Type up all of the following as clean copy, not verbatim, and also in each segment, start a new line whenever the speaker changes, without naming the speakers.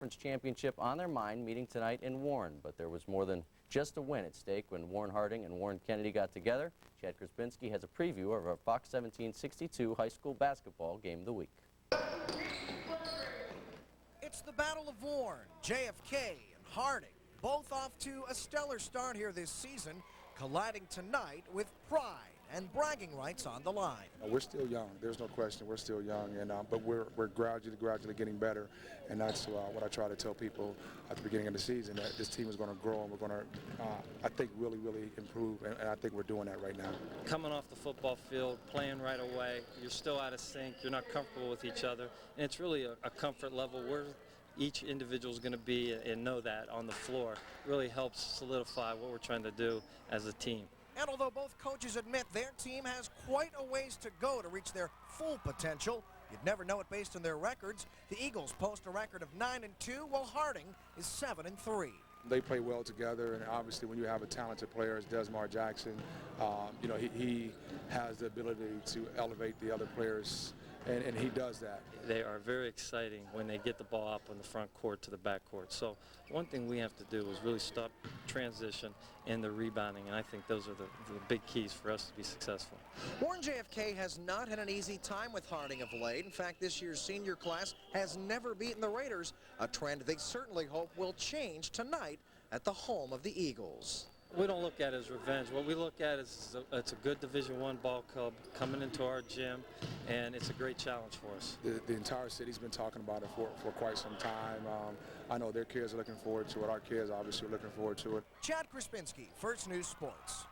Conference championship on their mind, meeting tonight in Warren, but there was more than just a win at stake when Warren Harding and Warren Kennedy got together. Chad Krispinski has a preview of our Fox 1762 high school basketball game of the week.
It's the Battle of Warren. JFK and Harding both off to a stellar start here this season, colliding tonight with pride and bragging rights on the line.
We're still young. There's no question. We're still young, and but we're gradually getting better, and that's what I try to tell people at the beginning of the season, that this team is going to grow and we're going to, I think, really improve, and I think we're doing that right now.
Coming off the football field, playing right away, you're still out of sync. You're not comfortable with each other, and it's really a comfort level where each individual is going to be and know that on the floor. Really helps solidify what we're trying to do as a team.
And although both coaches admit their team has quite a ways to go to reach their full potential, you'd never know it based on their records. The Eagles post a record of 9-2, while Harding is 7-3.
They play well together, and obviously when you have a talented player as Desmar Jackson, you know, he has the ability to elevate the other players, and he does that.
They are very exciting when they get the ball up on the front court to the back court. So one thing we have to do is really stop transition and the rebounding, and I think those are the big keys for us to be successful.
Warren JFK has not had an easy time with Harding of late. In fact, this year's senior class has never beaten the Raiders, a trend they certainly hope will change tonight at the home of the Eagles.
We don't look at it as revenge. What we look at is it's a good Division I ball club coming into our gym, and it's a great challenge for us.
The entire city's been talking about it for quite some time. I know their kids are looking forward to it. Our kids obviously are looking forward to it.
Chad Krispinski, First News Sports.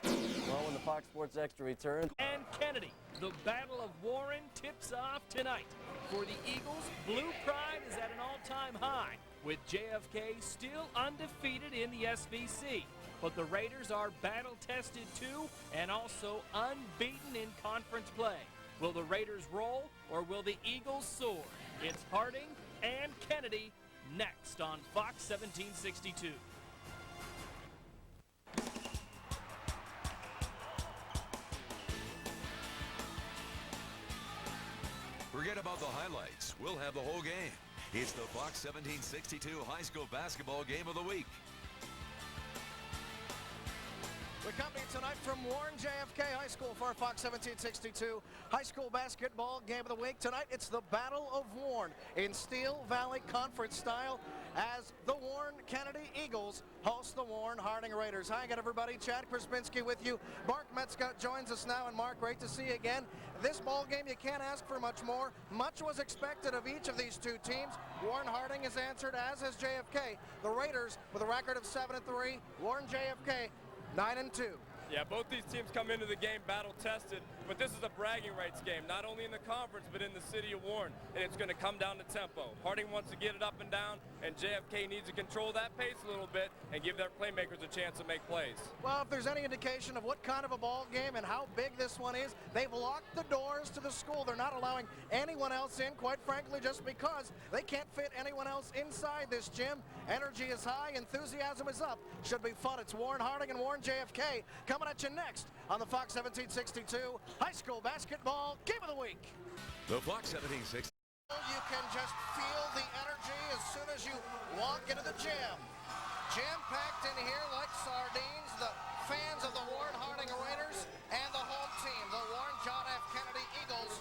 Well, when the Fox Sports Extra returns.
And Kennedy, the Battle of Warren tips off tonight. For the Eagles, blue pride is at an all-time high, with JFK still undefeated in the SVC. But the Raiders are battle-tested too, and also unbeaten in conference play. Will the Raiders roll, or will the Eagles soar? It's Harding and Kennedy next on Fox 1762.
Forget about the highlights. We'll have the whole game. It's the Fox 1762 High School Basketball Game of the Week.
We come to you tonight from Warren JFK High School for our Fox 1762 High School Basketball Game of the Week. Tonight, it's the Battle of Warren in Steel Valley Conference style as the Warren Kennedy Eagles host the Warren Harding Raiders. Hi again, everybody. Chad Krispinski with you. Mark Metzger joins us now. And Mark, great to see you again. This ball game, you can't ask for much more. Much was expected of each of these two teams. Warren Harding has answered, as has JFK. The Raiders with a record of 7-3. Warren JFK 9-2.
Yeah, both these teams come into the game battle-tested, but this is a bragging rights game, not only in the conference, but in the city of Warren, and it's going to come down to tempo. Harding wants to get it up and down, and JFK needs to control that pace a little bit and give their playmakers a chance to make plays.
Well, if there's any indication of what kind of a ball game and how big this one is, they've locked the doors to the school. They're not allowing anyone else in, quite frankly, just because they can't fit anyone else inside this gym. Energy is high, enthusiasm is up. Should be fun. It's Warren Harding and Warren JFK coming at you next on the Fox 1762 High School Basketball Game of the Week.
The Fox 1762.
You can just feel the energy as soon as you walk into the gym. Jam-packed in here like sardines, the fans of the Warren Harding Raiders and the home team, the Warren John F. Kennedy Eagles,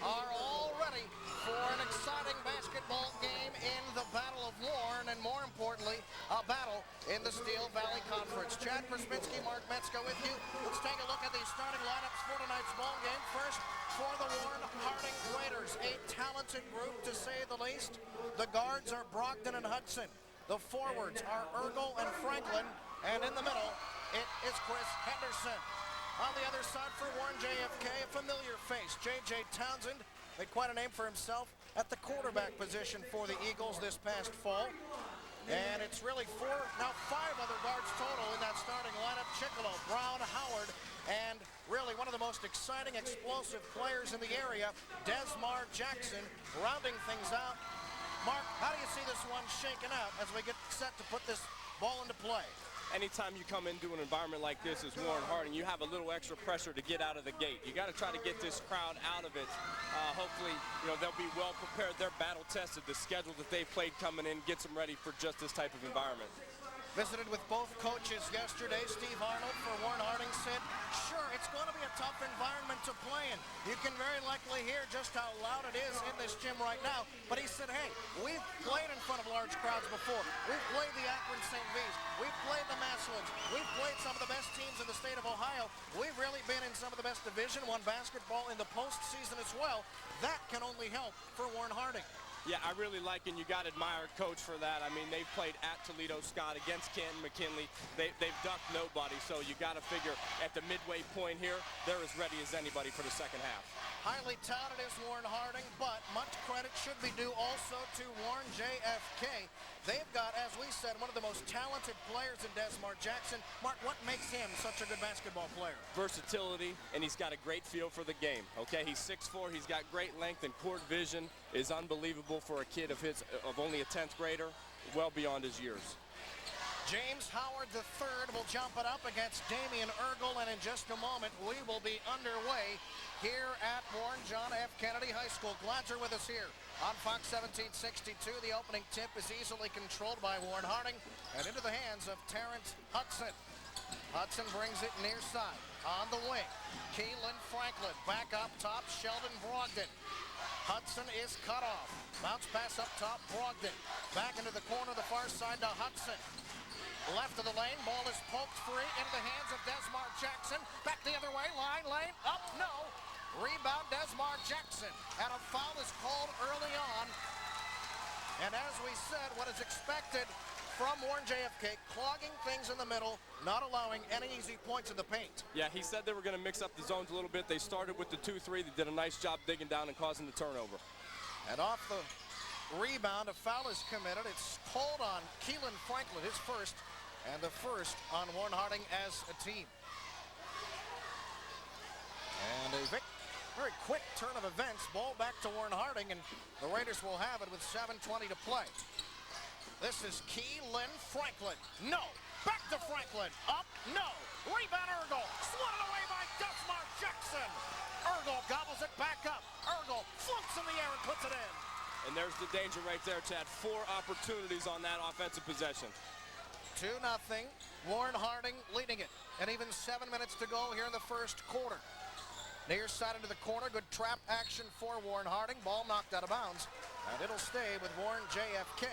are all ready for an exciting basketball game in the Battle of Warren, and more importantly, a battle in the Steel Valley Conference. Chad Krispinski, Mark Metzger with you. Let's take a look at the starting lineups for tonight's ball game. First, for the Warren Harding Raiders, a talented group to say the least. The guards are Brogden and Hudson. The forwards are Ergel and Franklin, and in the middle, it is Chris Henderson. On the other side for Warren JFK, a familiar face, J.J. Townsend, made quite a name for himself at the quarterback position for the Eagles this past fall. And it's really now five other guards total in that starting lineup. Chickalo, Brown, Howard, and really one of the most exciting, explosive players in the area, Desmar Jackson, rounding things out. Mark, how do you see this one shaking out as we get set to put this ball into play?
anytime you come into an environment like this as Warren Harding, you have a little extra pressure to get out of the gate. You got to try to get this crowd out of it. Hopefully, they'll be well prepared. They're battle tested. The schedule that they've played coming in gets them ready for just this type of environment.
Visited with both coaches yesterday. Steve Arnold for Warren Harding said, sure, it's going to be a tough environment to play in. You can very likely hear just how loud it is in this gym right now. But he said, hey, we've played in front of large crowds before. We've played the Akron St. V's. We've played the Massillons. We've played some of the best teams in the state of Ohio. We've really been in some of the best Division I basketball in the postseason as well. That can only help for Warren Harding.
Yeah, I really like, and you got to admire Coach for that. I mean, they've played at Toledo Scott against Canton McKinley. They've ducked nobody, so you got to figure at the midway point here, they're as ready as anybody for the second half.
Highly touted is Warren Harding, but much credit should be due also to Warren JFK. They've got, as we said, one of the most talented players in Desmar Jackson. Mark, what makes him such a good basketball player?
Versatility, and he's got a great feel for the game. Okay, he's 6'4", he's got great length, and court vision is unbelievable for a kid of only a 10th grader, well beyond his years.
James Howard III will jump it up against Damian Ergel, and in just a moment we will be underway here at Warren John F. Kennedy High School. Glad you're with us here on Fox 1762. The opening tip is easily controlled by Warren Harding and into the hands of Terrence Hudson. Hudson brings it near side on the wing. Keelan Franklin back up top. Shelton Brogden. Hudson is cut off. Bounce pass up top. Brogden back into the corner, the far side to Hudson. Left of the lane, ball is poked free into the hands of Desmar Jackson. Back the other way, lane, up, no. Rebound Desmar Jackson, and a foul is called early on. And as we said, what is expected from Warren JFK, clogging things in the middle, not allowing any easy points in the paint.
Yeah, he said they were going to mix up the zones a little bit. They started with the 2-3. They did a nice job digging down and causing the turnover.
And off the rebound, a foul is committed. It's called on Keelan Franklin, his first, and the first on Warren Harding as a team. And a very quick turn of events. Ball back to Warren Harding, and the Raiders will have it with 7:20 to play. This is Keelan Franklin. No. Back to Franklin. Up. No. Rebound Ergel. Swatted away by Desmar Jackson. Ergel gobbles it back up. Ergel floats in the air and puts it in.
And there's the danger right there, Chad. 4 opportunities on that offensive possession.
2-0. Warren Harding leading it. And even 7 minutes to go here in the first quarter. Near side into the corner. Good trap action for Warren Harding. Ball knocked out of bounds. And it'll stay with Warren JFK.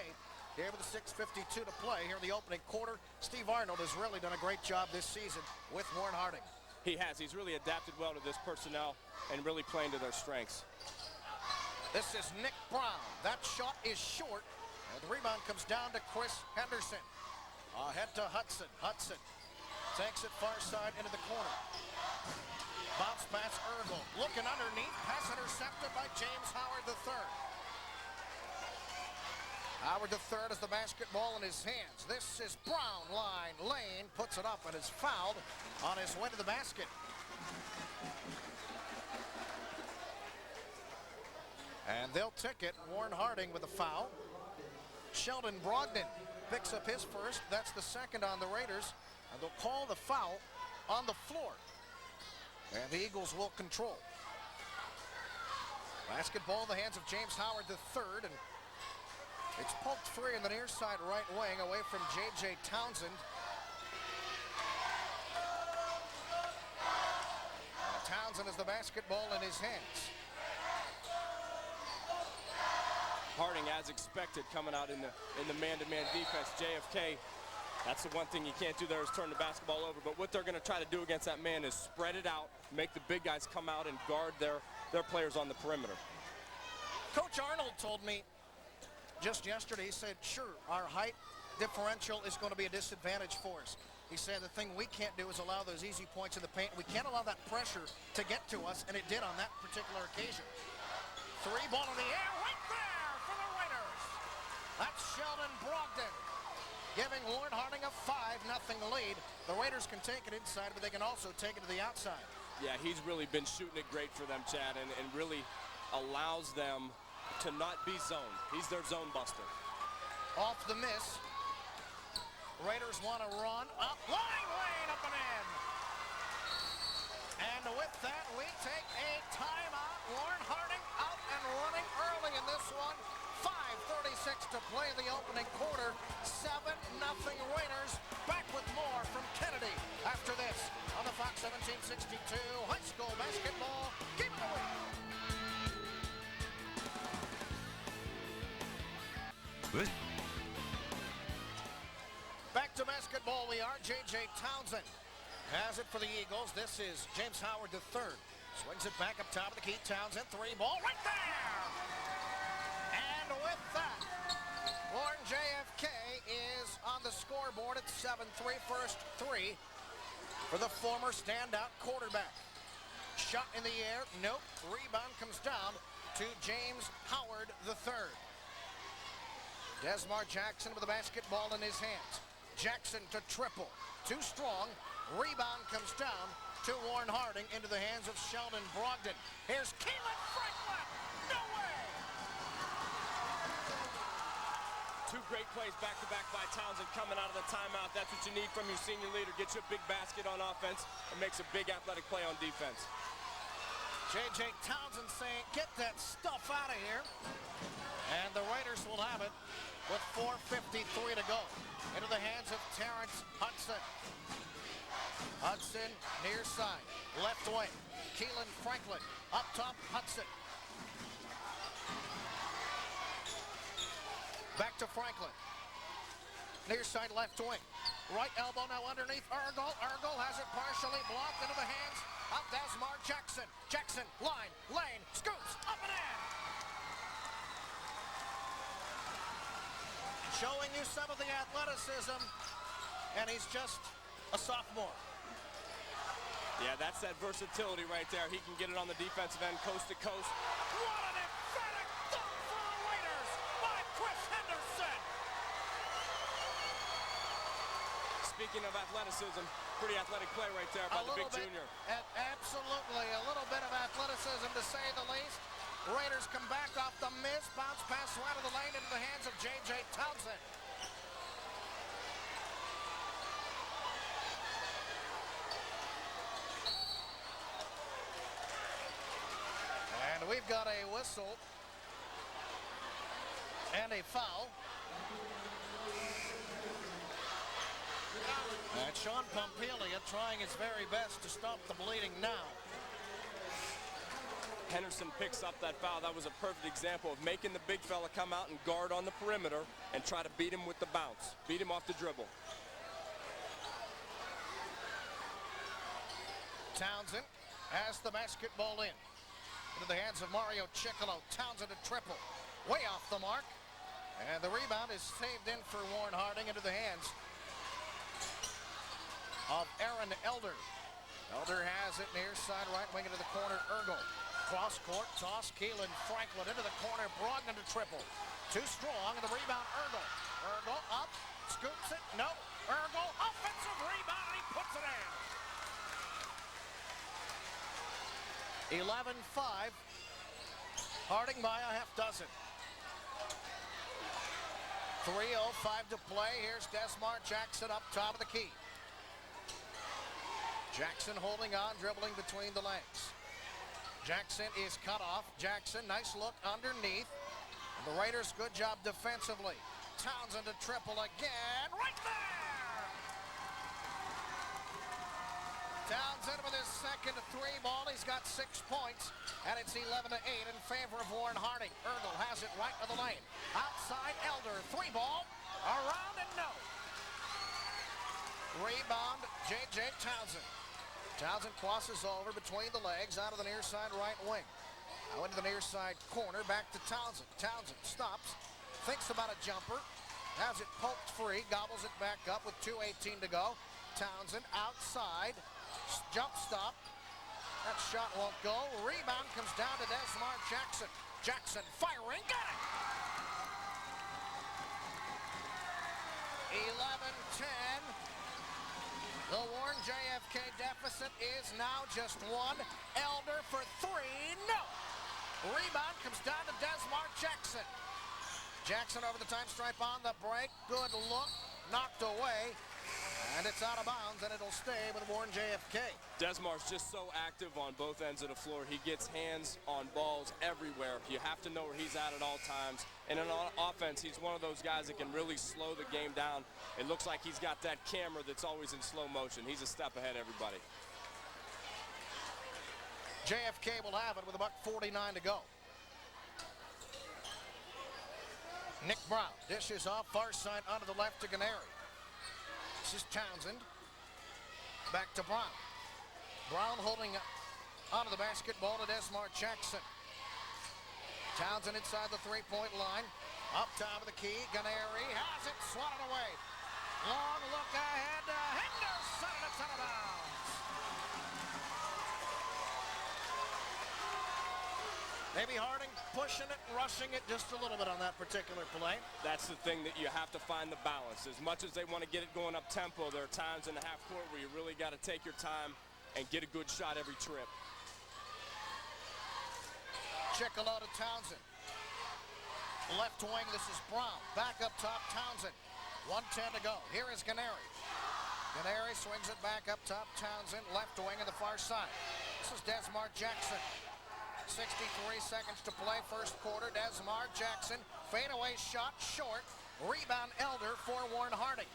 Here with 6:52 to play here in the opening quarter. Steve Arnold has really done a great job this season with Warren Harding.
He has. He's really adapted well to this personnel and really playing to their strengths.
This is Nick Brown. That shot is short. And the rebound comes down to Chris Henderson. Ahead to Hudson. Hudson takes it far side into the corner. Bounce pass Ergel. Looking underneath. Pass intercepted by James Howard III. Howard III has the basketball in his hands. This is Brown. Lane puts it up and is fouled on his way to the basket. And they'll ticket Warren Harding with a foul. Shelton Brogden picks up his first. That's the second on the Raiders. And they'll call the foul on the floor. And the Eagles will control. Basketball in the hands of James Howard III. And it's poked free in the near side right wing away from J.J. Townsend. And Townsend has the basketball in his hands.
Harding, as expected, coming out in the man-to-man defense. JFK, that's the one thing you can't do there is turn the basketball over. But what they're going to try to do against that man is spread it out, make the big guys come out and guard their players on the perimeter.
Coach Arnold told me just yesterday, he said, sure, our height differential is going to be a disadvantage for us. He said the thing we can't do is allow those easy points in the paint. We can't allow that pressure to get to us, and it did on that particular occasion. 3 ball in the air right there for the Raiders. That's Shelton Brogden giving Warren Harding a 5-0 lead. The Raiders can take it inside, but they can also take it to the outside.
Yeah, he's really been shooting it great for them, Chad, and really allows them to not be zoned. He's their zone buster.
Off the miss. Raiders want to run up line lane, up and in. And with that, we take a timeout. Warren Harding out and running early in this one. 5:36 to play the opening quarter. 7-0 Raiders. Back with more from Kennedy after this on the Fox 1762 High School Basketball Game of the Week. Back to basketball we are. J.J. Townsend has it for the Eagles. This is James Howard III. Swings it back up top of the key. Townsend, three ball right there. And with that, Warren JFK is on the scoreboard at 7-3. First three for the former standout quarterback. Shot in the air. Nope. Rebound comes down to James Howard III. Desmar Jackson with the basketball in his hands. Jackson to triple. Too strong. Rebound comes down to Warren Harding into the hands of Shelton Brogden. Here's Keelan Franklin. No way!
Two great plays back-to-back by Townsend coming out of the timeout. That's what you need from your senior leader. Get you a big basket on offense and makes a big athletic play on defense.
J.J. Townsend saying, get that stuff out of here. And the Raiders will have it with 4:53 to go. Into the hands of Terrence Hudson. Hudson near side, left wing. Keelan Franklin up top. Hudson. Back to Franklin. Near side left wing. Right elbow now underneath Ergel. Ergel has it partially blocked into the hands of Desmar Jackson. Jackson, line, lane, scoops, up and in. Showing you some of the athleticism, and he's just a sophomore.
Yeah, that's that versatility right there. He can get it on the defensive end, coast to coast.
What an emphatic dunk for the Raiders by Chris Henderson.
Speaking of athleticism, pretty athletic play right there by the big junior.
Absolutely, a little bit of athleticism to say the least. Raiders come back off the miss, bounce pass right of the lane into the hands of J.J. Townsend. And we've got a whistle and a foul. And Sean Pompelia trying his very best to stop the bleeding now.
Henderson picks up that foul. That was a perfect example of making the big fella come out and guard on the perimeter and try to beat him with the bounce. Beat him off the dribble. Townsend has the basketball into the hands of Mario Ciccolo. Townsend a triple. Way off the mark. And the rebound is saved in for Warren Harding into the hands of Aaron Elder. Elder has it near side right wing into the corner. Ergel. Cross court toss. Keelan Franklin into the corner. Brogden to triple. Too strong. The rebound. Ergel. Ergel up. Scoops it. No. Ergel. Offensive rebound. And he puts it in. 11-5. Harding by a half dozen. 3:05 to play. Here's Desmar Jackson up top of the key. Jackson holding on, dribbling between the legs. Jackson is cut off. Jackson, nice look underneath. And the Raiders, good job defensively. Townsend to triple again. Right there! Townsend with his second three ball. He's got 6 points. And it's 11-8 in favor of Warren Harding. Ergel has it right of the lane. Outside Elder. Three ball. Around and no. Rebound, J.J. Townsend. Townsend crosses over between the legs out of the near side right wing. Now into the near side corner, back to Townsend. Townsend stops, thinks about a jumper, has it poked free, gobbles it back up with 2:18 to go. Townsend outside, jump stop. That shot won't go. Rebound comes down to Desmar Jackson. Jackson firing, got it! 11-10. The Warren JFK deficit is now just one. Elder for three, no. Rebound comes down to Desmar Jackson. Jackson over the time stripe on the break. Good look.
knocked away, and it's out of bounds, and it'll stay with Warren JFK.
Desmar's just so active on both ends of the floor. He gets hands on balls everywhere. You have to know where he's at all times. And on offense, he's one of those guys that can really slow the game down. It looks like he's got that camera that's always in slow motion. He's a step ahead of everybody.
JFK will have it with about 49 to go. Nick Brown dishes off far side onto the left to Ganeri. This is Townsend. Back to Brown. Brown holding onto the basketball to Desmar Jackson. Townsend inside the three-point line. Up top of the key. Ganeri has it. Swatted away. Long look ahead to Henderson. It's out of bounds. Maybe Harding pushing it and rushing it just a little bit on that particular play.
That's the thing that you have to find the balance. As much as they want to get it going up tempo, there are times in the half court where you really got to take your time and get a good shot every trip.
Chickalo to Townsend. Left wing, this is Brown. Back up top, Townsend. 1:10 to go. Here is Ganeri. Ganeri swings it back up top, Townsend. Left wing on the far side. This is Desmar Jackson. 63 seconds to play, first quarter. Desmar Jackson, fadeaway shot, short. Rebound Elder for Warren Harding.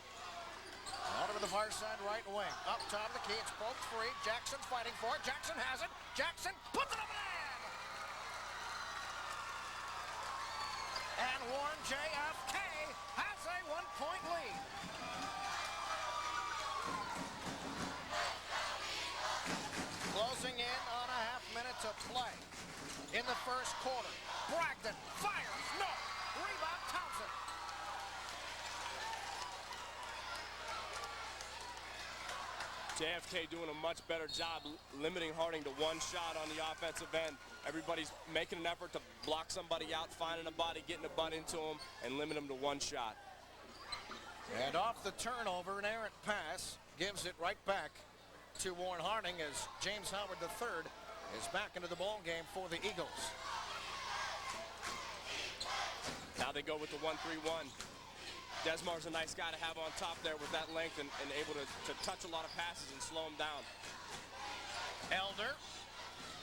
Out of the far side right wing. Up top of the key, it's broke free. Jackson's fighting for it. Jackson has it. Jackson puts it up and in. And Warren JFK has a 1-point lead. Closing in on a half minute to play. In the first quarter, Brogden fires, no, rebound Townsend.
JFK doing a much better job limiting Harding to one shot on the offensive end. Everybody's making an effort to block somebody out, finding a body, getting a butt into him, and limit him to one shot.
And off the turnover, an errant pass gives it right back to Warren Harding as James Howard III is back into the ball game for the Eagles.
Now they go with the 1-3-1. Desmar's a nice guy to have on top there with that length and able to touch a lot of passes and slow him down.
Elder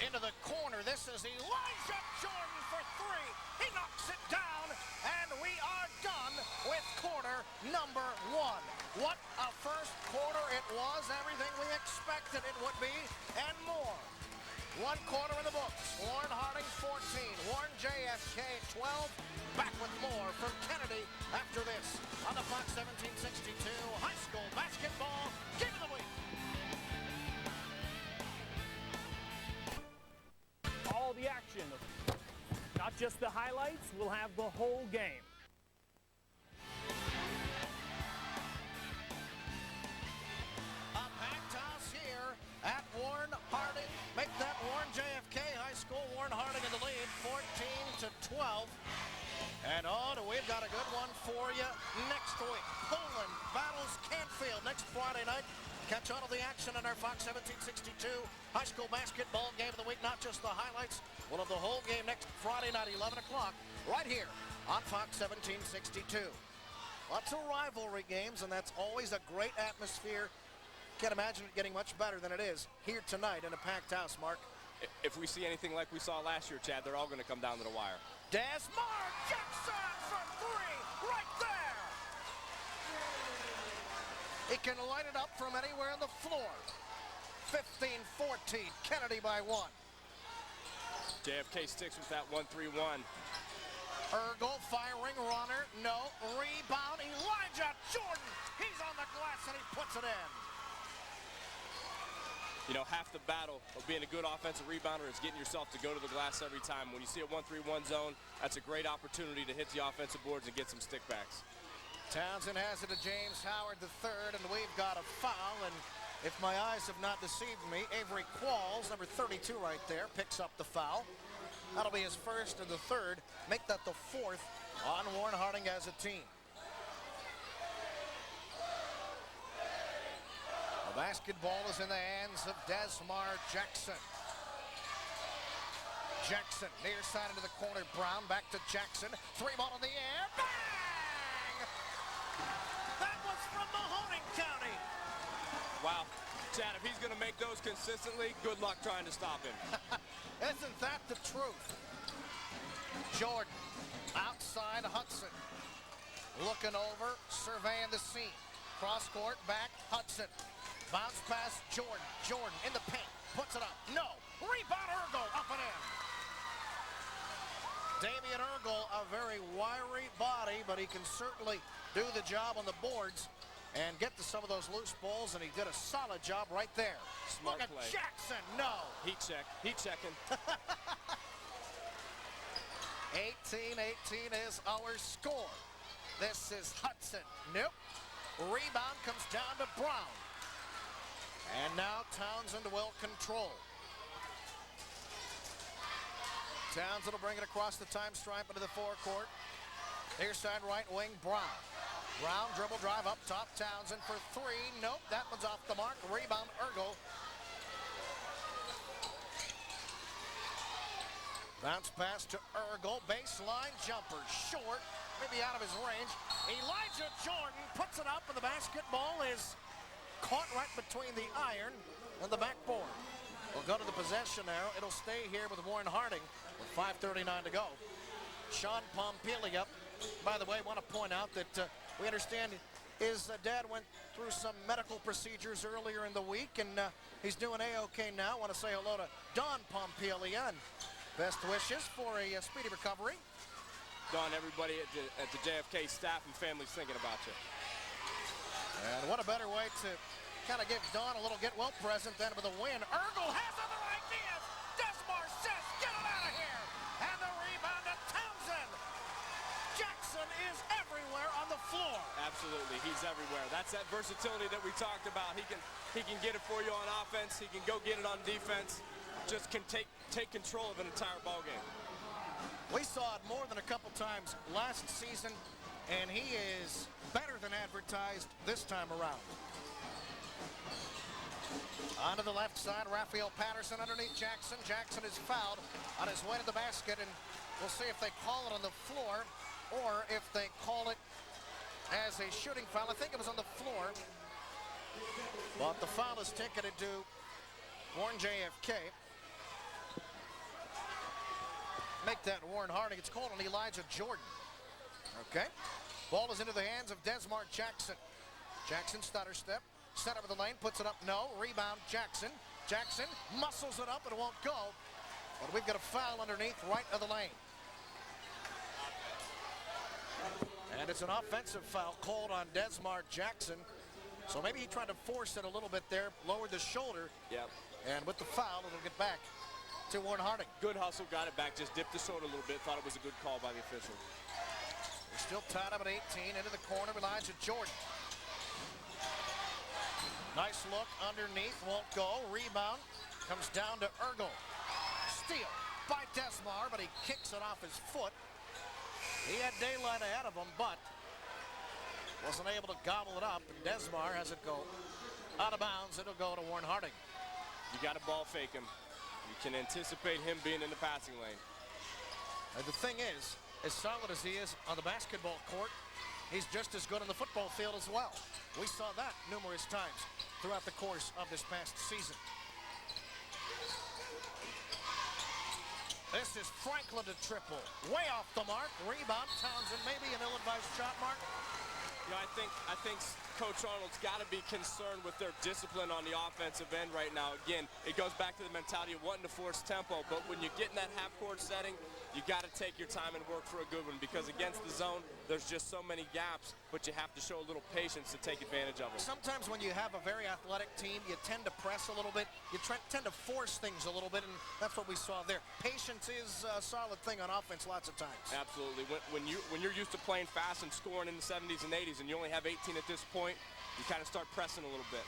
into the corner. This is Elijah Jordan for three. He knocks it down, and we are done with quarter number one. What a first quarter it was. Everything we expected it would be and more. One quarter in the books. Warren Harding 14. Warren JFK 12. Back with more from Kennedy after this on the Fox 1762 High School Basketball Game of the Week.
All the action, not just the highlights, we'll have the whole game.
A packed house here at Warren Harding. Make that Warren JFK High School. Warren Harding in the lead, 14-12. And we've got a good one for you next week. Poland battles Canfield next Friday night. Catch all of the action in our Fox 1762 High School Basketball Game of the Week. Not just the highlights. We'll have the whole game next Friday night, 11 o'clock, right here on Fox 1762. Lots of rivalry games, and that's always a great atmosphere. Can't imagine it getting much better than it is here tonight in a packed house, Mark.
If we see anything like we saw last year, Chad, they're all going to come down to the wire.
Desmar Jackson for three, right there. He can light it up from anywhere on the floor. 15-14, Kennedy by one.
JFK sticks with that 1-3-1.
Ergel firing, runner, no, rebound, Elijah Jordan. He's on the glass and he puts it in.
You know, half the battle of being a good offensive rebounder is getting yourself to go to the glass every time. When you see a 1-3-1 zone, that's a great opportunity to hit the offensive boards and get some stickbacks.
Townsend has it to James Howard III, and we've got a foul. And if my eyes have not deceived me, Avery Qualls, number 32 right there, picks up the foul. That'll be his first and the third. Make that the fourth on Warren Harding as a team. The basketball is in the hands of Desmar Jackson. Jackson, near side into the corner. Brown back to Jackson. Three ball in the air. Bang! That was
Wow. Chad, if he's going to make those consistently, good luck trying to stop him.
Isn't that the truth? Jordan, outside Hudson. Looking over, surveying the scene. Cross court, back, Hudson. Bounce pass, Jordan. Jordan in the paint, puts it up. No. Rebound, Ergel, up and in. Damian Ergel, a very wiry body, but he can certainly do the job on the boards and get to some of those loose balls, and he did a solid job right there.
Smart
Look at
play.
Jackson, no.
Heat check. Heat checking.
18-18 is our score. This is Hudson. Nope. Rebound comes down to Brown. And now Townsend will control. Townsend will bring it across the time stripe into the forecourt. Near side right wing, Brown. Brown dribble drive up top. Townsend for three. Nope, that one's off the mark. Rebound, Ergel. Bounce pass to Ergel. Baseline jumper. Short. Maybe out of his range. Elijah Jordan puts it up, and the basketball is caught right between the iron and the backboard. We'll go to the possession now. It'll stay here with Warren Harding with 5:39 to go. Sean Pompilia, by the way, want to point out that we understand his dad went through some medical procedures earlier in the week, and he's doing A-OK now. Want to say hello to Don Pompilia, and best wishes for a speedy recovery.
Don, everybody at the JFK staff and family's thinking about you.
And what a better way to kind of give Don a little get-well present than with a win. Ergel has other ideas. Desmar says, get it out of here. And the rebound to Townsend. Jackson is everywhere on the floor.
Absolutely, he's everywhere. That's that versatility that we talked about. He can get it for you on offense. He can go get it on defense. Just can take control of an entire ball game.
We saw it more than a couple times last season, and he is better than advertised this time around. Onto the left side, Raphael Patterson underneath Jackson. Jackson is fouled on his way to the basket, and we'll see if they call it on the floor or if they call it as a shooting foul. I think it was on the floor, but the foul is ticketed to Warren JFK. Make that Warren Harding. It's called on Elijah Jordan. Okay. Ball is into the hands of Desmar Jackson. Jackson stutter step. Center of the lane. Puts it up. No. Rebound Jackson. Jackson muscles it up and it won't go. But we've got a foul underneath right of the lane. And it's an offensive foul called on Desmar Jackson. So maybe he tried to force it a little bit there. Lowered the shoulder.
Yep.
And with the foul, it'll get back to Warren Harding.
Good hustle, got it back, just dipped the shoulder a little bit, thought it was a good call by the official.
We're still tied up at 18, into the corner, Elijah Jordan. Nice look underneath, won't go. Rebound comes down to Ergel. Steal by Desmar, but he kicks it off his foot. He had daylight ahead of him, but wasn't able to gobble it up, and Desmar has it go out of bounds. It'll go to Warren Harding.
You got to ball fake him. You can anticipate him being in the passing lane.
And the thing is, as solid as he is on the basketball court, he's just as good on the football field as well. We saw that numerous times throughout the course of this past season. This is Franklin to triple. Way off the mark. Rebound. Townsend, maybe an ill-advised shot, Mark.
You know, I think Coach Arnold's got to be concerned with their discipline on the offensive end right now. Again, it goes back to the mentality of wanting to force tempo, but when you get in that half-court setting, you got to take your time and work for a good one, because against the zone, there's just so many gaps, but you have to show a little patience to take advantage of it.
Sometimes when you have a very athletic team, you tend to press a little bit. You tend to force things a little bit, and that's what we saw there. Patience is a solid thing on offense lots of times.
Absolutely. When you're used to playing fast and scoring in the 70s and 80s, and you only have 18 at this point, you kind of start pressing a little bit.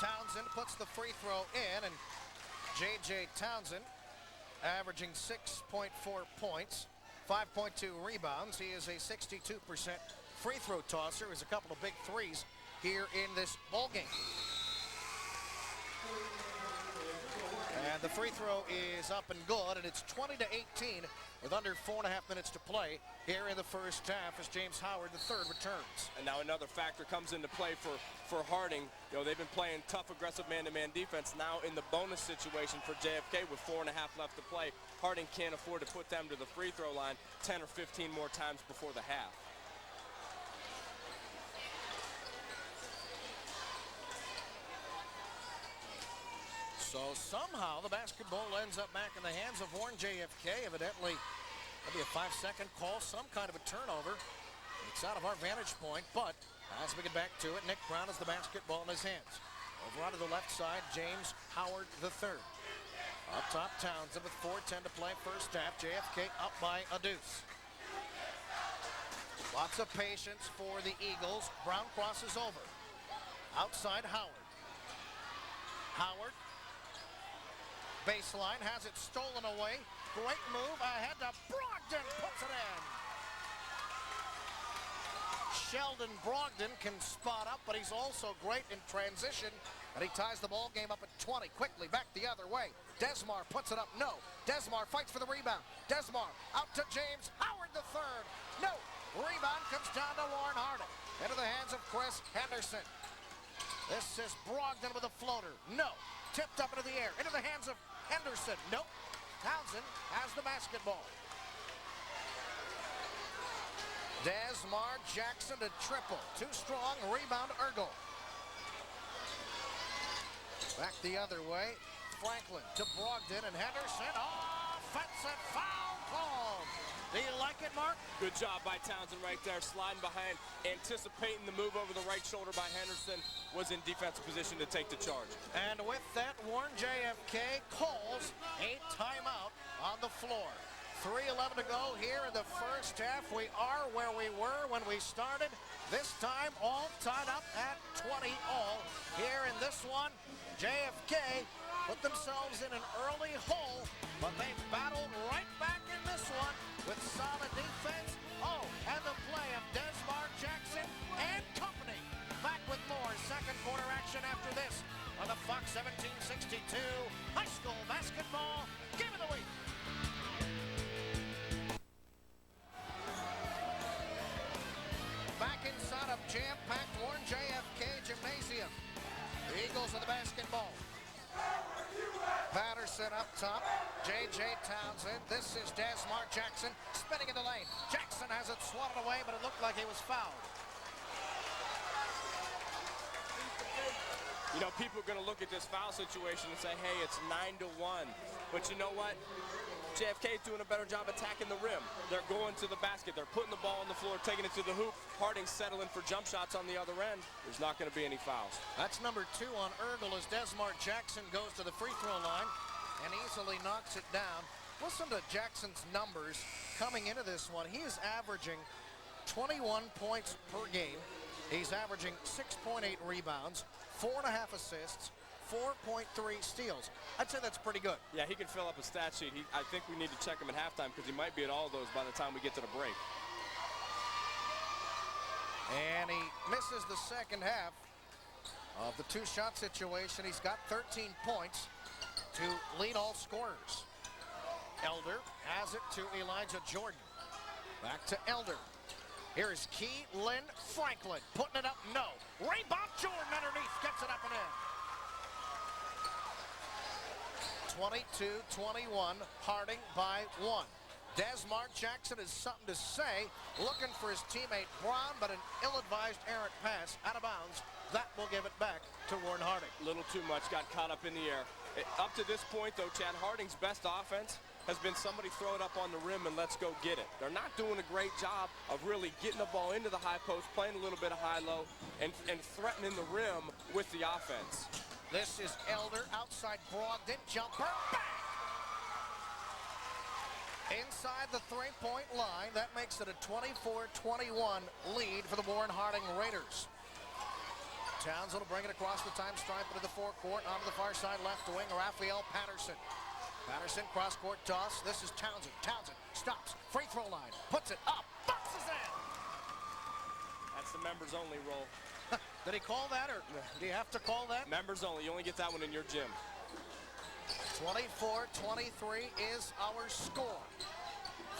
Townsend puts the free throw in, and J.J. Townsend averaging 6.4 points, 5.2 rebounds. He is a 62% free throw tosser. Has a couple of big threes here in this ball game. And And the free throw is up and good, and it's 20-18 with under 4.5 minutes to play here in the first half as James Howard III returns.
And now another factor comes into play for Harding. You know, they've been playing tough, aggressive man-to-man defense. Now in the bonus situation for JFK with 4.5 left to play, Harding can't afford to put them to the free throw line 10 or 15 more times before the half.
So somehow the basketball ends up back in the hands of Warren JFK. Evidently, maybe a 5-second call, some kind of a turnover. It's out of our vantage point, but as we get back to it, Nick Brown has the basketball in his hands. Over onto the left side, James Howard III. Up top, Townsend with 4:10 to play first half. JFK up by a deuce. Lots of patience for the Eagles. Brown crosses over. Outside, Howard. Howard. Baseline, has it stolen away. Great move ahead to Brogden, puts it in. Shelton Brogden can spot up, but he's also great in transition, and he ties the ball game up at 20. Quickly back the other way. Desmar puts it up, no. Desmar fights for the rebound. Desmar out to James Howard III. No, rebound comes down to Warren Harding. Into the hands of Chris Henderson. This is Brogden with a floater, no. Tipped up into the air, into the hands of Henderson, nope. Townsend has the basketball. Desmar Jackson to triple. Too strong, rebound Ergel. Back the other way. Franklin to Brogden and Henderson. Offensive foul called. Do you like it, Mark?
Good job by Townsend right there, sliding behind, anticipating the move over the right shoulder by Henderson, was in defensive position to take the charge.
And with that, Warren JFK calls a timeout on the floor. 3:11 to go here in the first half. We are where we were when we started. This time all tied up at 20 all. Here in this one, JFK put themselves in an early hole, but they battled right back in this one with solid defense. Oh, and the play of Desmar Jackson and company. Back with more second quarter action after this on the Fox 1762 High School Basketball Game of the Week. Back inside of jam-packed Warren JFK Gymnasium. The Eagles with the basketball. Patterson up top. J.J. Townsend. This is Desmar Jackson spinning in the lane. Jackson has it swatted away, but it looked like he was fouled.
You know, people are going to look at this foul situation and say, hey, it's 9-1. But you know what? JFK is doing a better job attacking the rim. They're going to the basket. They're putting the ball on the floor, taking it to the hoop. Harding settling for jump shots on the other end. There's not going to be any fouls.
That's number 2 on Ergel as Desmar Jackson goes to the free throw line and easily knocks it down. Listen to Jackson's numbers coming into this one. He is averaging 21 points per game. He's averaging 6.8 rebounds, 4.5 assists, 4.3 steals. I'd say that's pretty good.
Yeah, he can fill up a stat sheet. I think we need to check him at halftime because he might be at all of those by the time we get to the break.
And he misses the second half of the two-shot situation. He's got 13 points to lead all scorers. Elder has it to Elijah Jordan. Back to Elder. Here is Keelan Franklin putting it up. No. Rebound Jordan underneath. Gets it up and in. 22-21. Harding by 1. Desmar Jackson has something to say. Looking for his teammate Brown, but an ill-advised errant pass out of bounds. That will give it back to Warren Harding.
A little too much. Got caught up in the air. Up to this point, though, Chad, Harding's best offense has been somebody throw it up on the rim and let's go get it. They're not doing a great job of really getting the ball into the high post, playing a little bit of high-low, and threatening the rim with the offense.
This is Elder outside Brogden. Jumper. Bang! Inside the three-point line. That makes it a 24-21 lead for the Warren Harding Raiders. Townsend will bring it across the time stripe into the forecourt. Onto the far side left wing, Raphael Patterson. Patterson cross-court toss. This is Townsend. Townsend stops. Free throw line. Puts it up. Bounces in.
That's the members-only role.
Did he call that, or do you have to call that?
Members only. You only get that one in your gym.
24-23 is our score.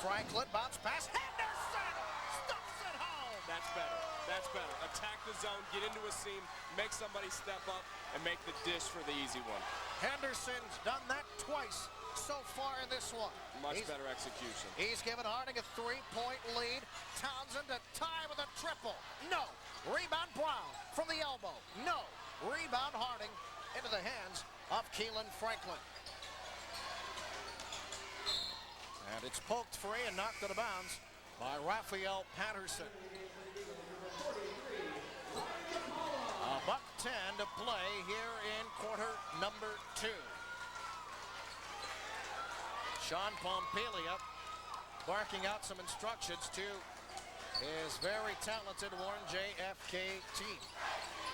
Franklin bounce pass. Henderson stuffs it home.
That's better. That's better. Attack the zone, get into a seam, make somebody step up, and make the dish for the easy one.
Henderson's done that twice so far in this one.
Much better execution.
He's given Harding a 3-point lead. Townsend to tie with a triple. No. Rebound Brown from the elbow. No. Rebound Harding into the hands of Keelan Franklin. And it's poked free and knocked out of bounds by Raphael Patterson. $1:10 to play here in quarter number 2. Sean Pompelia barking out some instructions to his very talented Warren JFK team.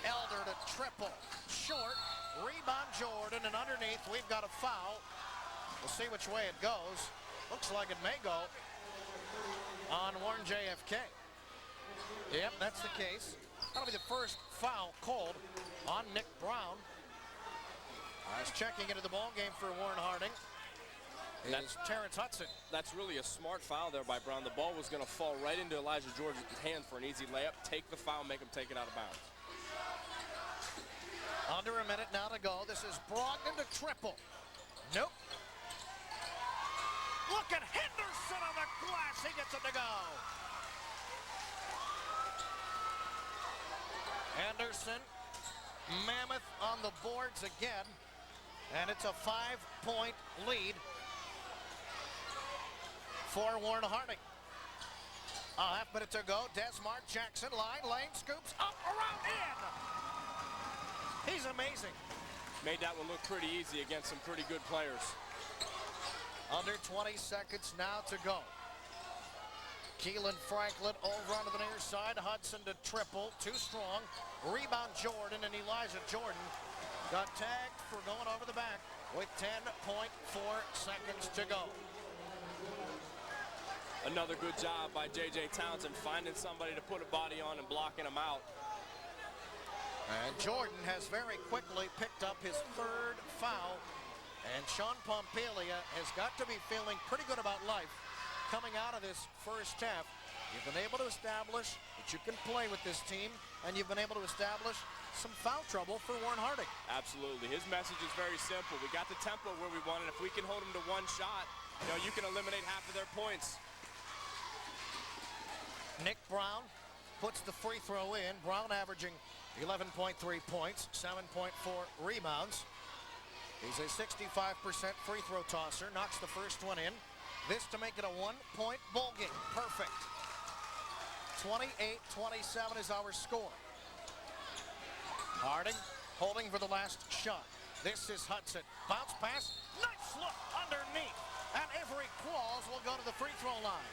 Elder to triple. Short. Rebound Jordan, and underneath we've got a foul. We'll see which way it goes. Looks like it may go on Warren JFK. Yep, that's the case. That'll be the first foul called on Nick Brown. As checking into the ball game for Warren Harding is Terrence Hudson.
That's really a smart foul there by Brown. The ball was going to fall right into Elijah Jordan's hand for an easy layup. Take the foul, make him take it out of bounds.
Under a minute now to go. This is Brogden to triple. Nope. Look at Henderson on the glass. He gets it to go. Henderson, Mammoth on the boards again. And it's a 5-point lead for Warren Harding. A half minute to go. Desmar Jackson, lane scoops up, around, in. He's amazing.
Made that one look pretty easy against some pretty good players.
Under 20 seconds now to go. Keelan Franklin over onto the near side. Hudson to triple. Too strong. Rebound Jordan, and Elijah Jordan got tagged for going over the back with 10.4 seconds to go.
Another good job by J.J. Townsend finding somebody to put a body on and blocking him out.
And Jordan has very quickly picked up his 3rd foul. And Sean Pompelia has got to be feeling pretty good about life coming out of this first half. You've been able to establish that you can play with this team, and you've been able to establish some foul trouble for Warren Harding.
Absolutely. His message is very simple. We got the tempo where we wanted. If we can hold them to one shot, you can eliminate half of their points.
Nick Brown puts the free throw in. Brown averaging 11.3 points, 7.4 rebounds. He's a 65% free throw tosser. Knocks the first one in. This to make it a 1-point ball game. Perfect. 28-27 is our score. Harding holding for the last shot. This is Hudson. Bounce pass. Nice look underneath. And Avery Qualls will go to the free throw line.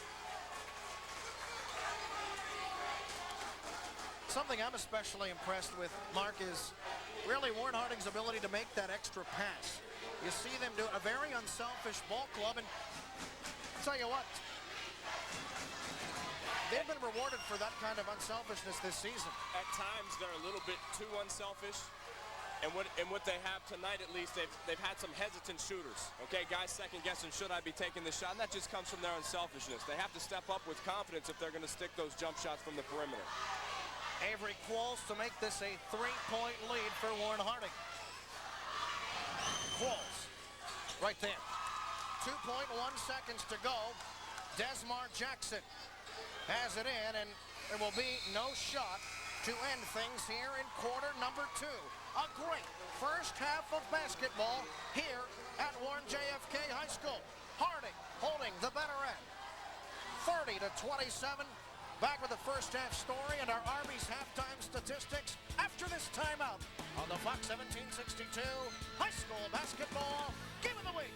Something I'm especially impressed with, Mark, is really Warren Harding's ability to make that extra pass. You see them do a very unselfish ball club, and I'll tell you what, they've been rewarded for that kind of unselfishness this season.
At times, they're a little bit too unselfish. And what they have tonight, at least, they've had some hesitant shooters. Okay, guys second guessing, should I be taking this shot? And that just comes from their unselfishness. They have to step up with confidence if they're going to stick those jump shots from the perimeter.
Avery Qualls to make this a 3-point lead for Warren Harding. Qualls, right there. 2.1 seconds to go. Desmar Jackson has it in, and there will be no shot to end things here in quarter number 2. A great first half of basketball here at Warren JFK High School. Harding holding the better end. 30-27. Back with the first half story and our Arby's halftime statistics after this timeout on the Fox 1762 High School Basketball Game of the Week.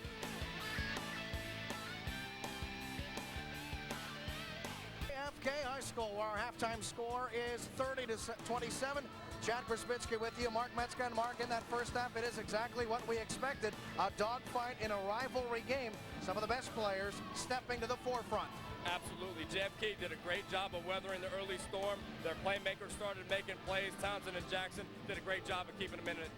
JFK High School, where our halftime score is 30-27. Chad Krasbitsky with you, Mark Metzger, and Mark. In that first half, it is exactly what we expected. A dogfight in a rivalry game. Some of the best players stepping to the forefront.
Absolutely. JFK did a great job of weathering the early storm. Their playmakers started making plays. Townsend and Jackson did a great job of keeping them in it.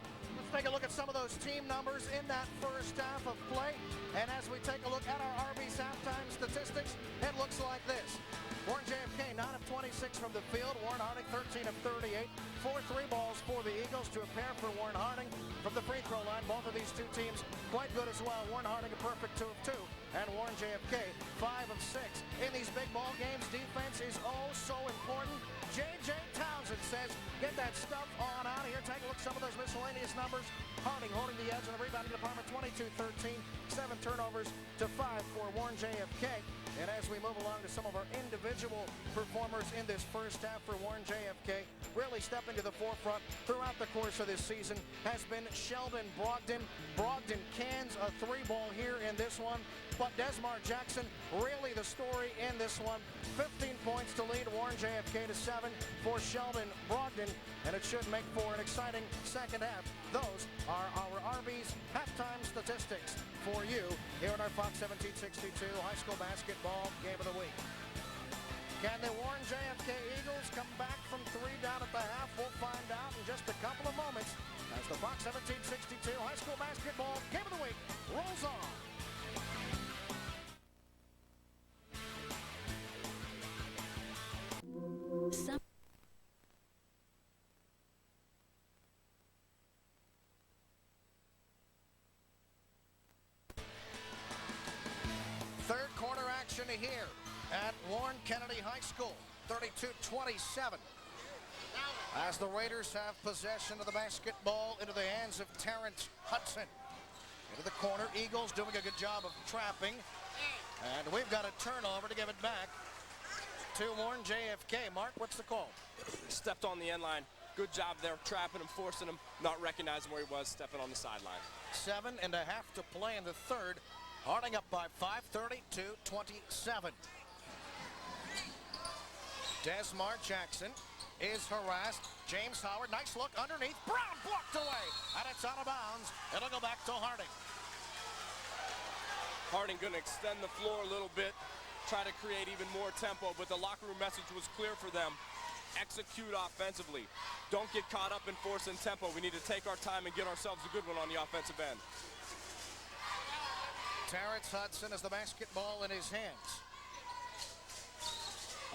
Let's take a look at some of those team numbers in that first half of play. And as we take a look at our Arby's halftime statistics, it looks like this. Warren JFK, 9 of 26 from the field. Warren Harding, 13 of 38. 4 3-balls for the Eagles to a pair for Warren Harding from the free throw line. Both of these two teams quite good as well. Warren Harding a perfect 2 of 2. And Warren JFK, 5 of 6. In these big ball games, defense is oh so important. J.J. Townsend says, get that stuff on out of here. Take a look at some of those miscellaneous numbers. Harding holding the edge in the rebounding department, 22-13. 7 turnovers to 5 for Warren JFK. And as we move along to some of our individual performers in this first half for Warren JFK, really stepping to the forefront throughout the course of this season has been Shelton Brogden. Brogden cans a 3-ball here in this one, but Desmar Jackson really the story in this one. 15 points to lead Warren JFK to 7 for Shelton Brogden, and it should make for an exciting second half. Those are our Arby's halftime statistics for you here in our Fox 1762 High School Basketball Game of the Week. Can the Warren JFK Eagles come back from 3 down at the half? We'll find out in just a couple of moments as the Fox 1762 High School Basketball Game of the Week rolls on. Third quarter action here at Warren Kennedy High School, 32-27. As the Raiders have possession of the basketball into the hands of Terrence Hudson. Into the corner, Eagles doing a good job of trapping. And we've got a turnover to give it back to Warren JFK. Mark, what's the call?
Stepped on the end line. Good job there, trapping him, forcing him, not recognizing where he was, stepping on the sideline.
7.5 to play in the third. Harding up by 5, 32-27. Desmar Jackson is harassed. James Howard, nice look underneath. Brown blocked away, and it's out of bounds. It'll go back to Harding.
Harding going to extend the floor a little bit, try to create even more tempo, but the locker room message was clear for them. Execute offensively. Don't get caught up in forcing tempo. We need to take our time and get ourselves a good one on the offensive end.
Terrence Hudson has the basketball in his hands.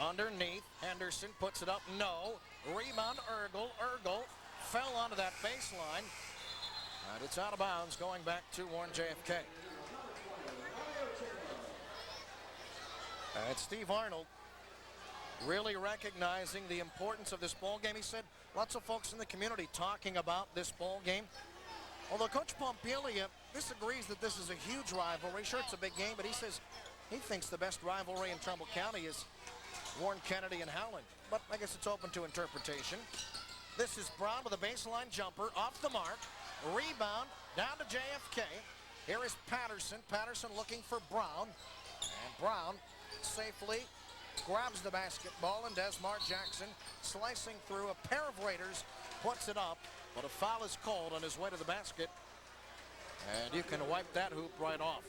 Underneath, Henderson puts it up, no. Rebound, Ergel. Ergel fell onto that baseline. And it's out of bounds, going back to Warren JFK. And Steve Arnold really recognizing the importance of this ball game. He said lots of folks in the community talking about this ball game. Although Coach Pompilia disagrees that this is a huge rivalry. Sure, it's a big game, but he says he thinks the best rivalry in Trumbull County is Warren Kennedy and Howland. But I guess it's open to interpretation. This is Brown with a baseline jumper off the mark. Rebound down to JFK. Here is Patterson. Patterson looking for Brown. And Brown safely grabs the basketball, and Desmar Jackson slicing through a pair of Raiders puts it up. But a foul is called on his way to the basket. And you can wipe that hoop right off.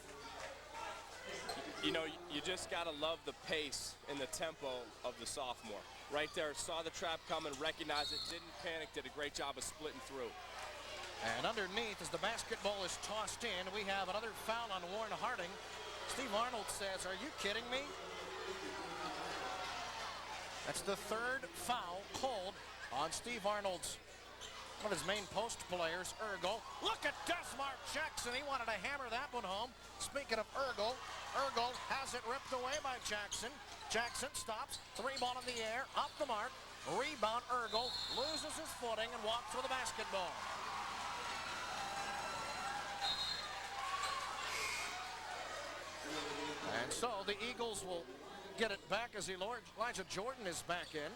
You know, you just got to love the pace and the tempo of the sophomore. Right there, saw the trap coming, recognized it, didn't panic, did a great job of splitting through.
And underneath, as the basketball is tossed in, we have another foul on Warren Harding. Steve Arnold says, are you kidding me? That's the third foul called on Steve Arnold's, one of his main post players, Ergel. Look at Desmar Jackson. He wanted to hammer that one home. Speaking of Ergel, Ergel has it ripped away by Jackson. Jackson stops, 3-ball in the air, off the mark. Rebound, Ergel loses his footing and walks with the basketball. And so the Eagles will get it back as Elijah Jordan is back in.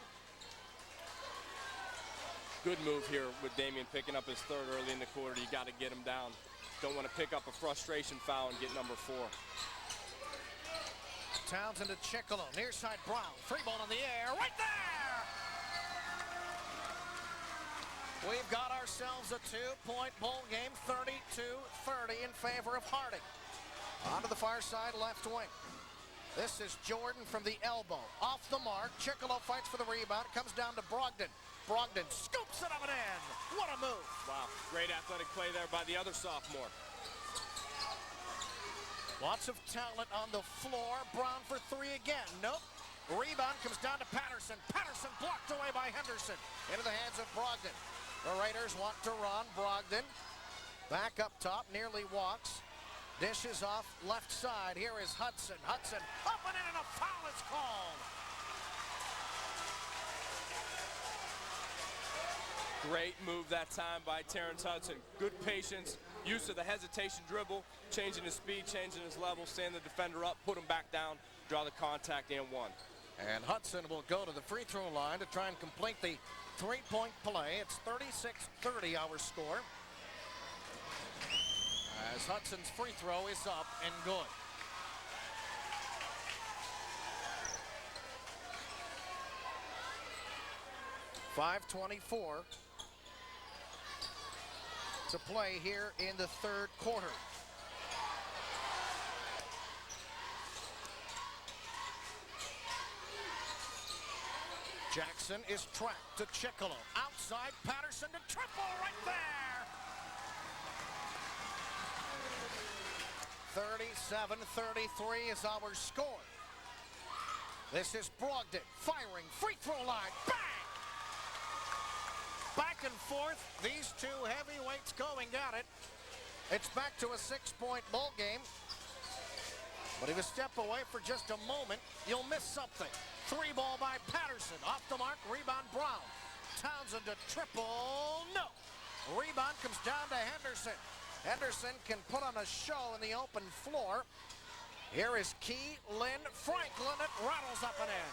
Good move here with Damian picking up his third early in the quarter. You got to get him down. Don't want to pick up a frustration foul and get number 4.
Townsend to Chickalo. Near side Brown. 3-ball in the air. Right there! We've got ourselves a 2-point ball game. 32-30 in favor of Harding. Onto the far side left wing. This is Jordan from the elbow. Off the mark. Chickalo fights for the rebound. It comes down to Brogden. Brogden scoops it up and in. What a move.
Wow, great athletic play there by the other sophomore.
Lots of talent on the floor. Brown for three again. Nope. Rebound comes down to Patterson. Patterson blocked away by Henderson. Into the hands of Brogden. The Raiders want to run. Brogden back up top, nearly walks. Dishes off left side. Here is Hudson. Hudson up and in, and a foul is called.
Great move that time by Terrence Hudson. Good patience, use of the hesitation dribble, changing his speed, changing his level, stand the defender up, put him back down, draw the contact, and one.
And Hudson will go to the free throw line to try and complete the three-point play. It's 36-30 our score. As Hudson's free throw is up and good. .5:24 to play here in the third quarter. Jackson is tracked to Chickalo. Outside, Patterson to triple right there. 37-33 is our score. This is Brogden firing, free throw line, bang! Back and forth, these two heavyweights going at it. It's back to a 6-point ball game. But if you step away for just a moment, you'll miss something. Three ball by Patterson, off the mark, rebound Brown. Townsend to triple, no. Rebound comes down to Henderson. Henderson can put on a show in the open floor. Here is Keelan Franklin. It rattles up and in.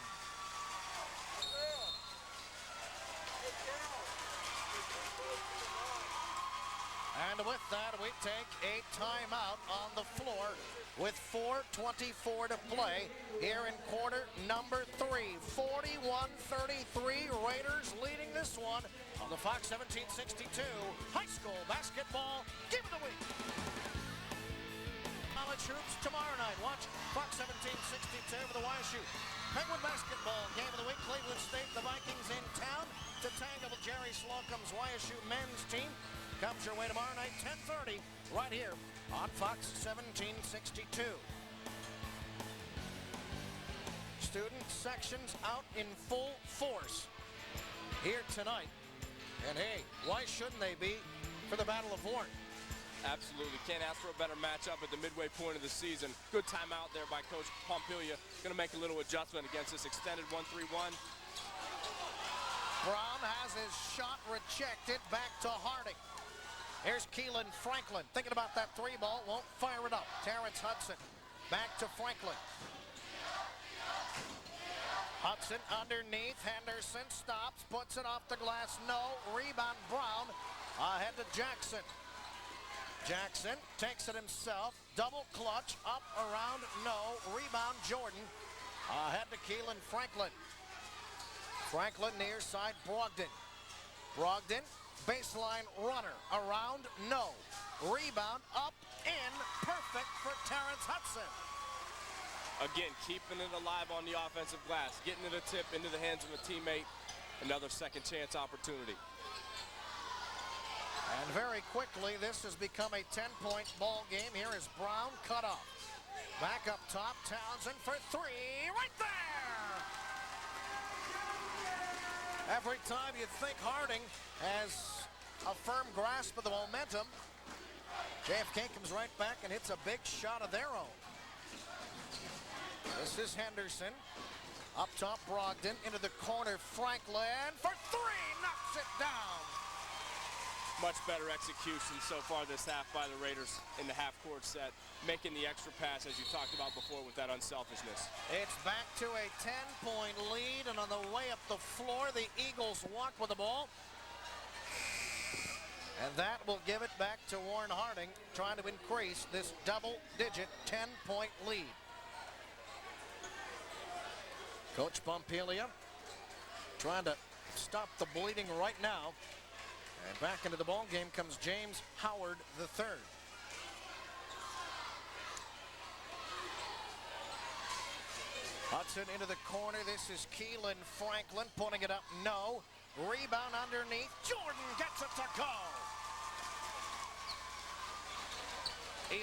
And with that, we take a timeout on the floor with 4:24 to play here in quarter number 3. 41-33, Raiders leading this one on the Fox 1762 High School Basketball Game of the Week. College hoops tomorrow night. Watch Fox 1762 for the YSU Penguin Basketball Game of the Week. Cleveland State, the Vikings in town to tangle with Jerry Slocum's YSU men's team. Comes your way tomorrow night, 10:30, right here on Fox 1762. Student sections out in full force here tonight. And hey, why shouldn't they be for the Battle of Warren?
Absolutely. Can't ask for a better matchup at the midway point of the season. Good timeout there by Coach Pompilia. Going to make a little adjustment against this extended 1-3-1.
Brown has his shot rejected, back to Harding. Here's Keelan Franklin, thinking about that three ball, won't fire it up. Terrence Hudson, back to Franklin. Hudson underneath, Henderson stops, puts it off the glass, no. Rebound Brown, ahead to Jackson. Jackson takes it himself, double clutch, up, around, no. Rebound Jordan, ahead to Keelan Franklin. Franklin near side, Brogden. Brogden, baseline runner, around, no. Rebound, up, in, perfect for Terrence Hudson.
Again, keeping it alive on the offensive glass, getting it a tip into the hands of a teammate. Another second chance opportunity.
And very quickly, this has become a 10-point ball game. Here is Brown cut off. Back up top, Townsend for three, right there! Every time you think Harding has a firm grasp of the momentum, JFK comes right back and hits a big shot of their own. This is Henderson. Up top, Brogden. Into the corner, Franklin for three. Knocks it down.
Much better execution so far this half by the Raiders in the half-court set. Making the extra pass, as you talked about before, with that unselfishness.
It's back to a 10-point lead, and on the way up the floor, the Eagles walk with the ball. And that will give it back to Warren Harding, trying to increase this double-digit 10-point lead. Coach Pompilia trying to stop the bleeding right now. And back into the ball game comes James Howard III. Hudson into the corner. This is Keelan Franklin putting it up. No. Rebound underneath. Jordan gets it to go.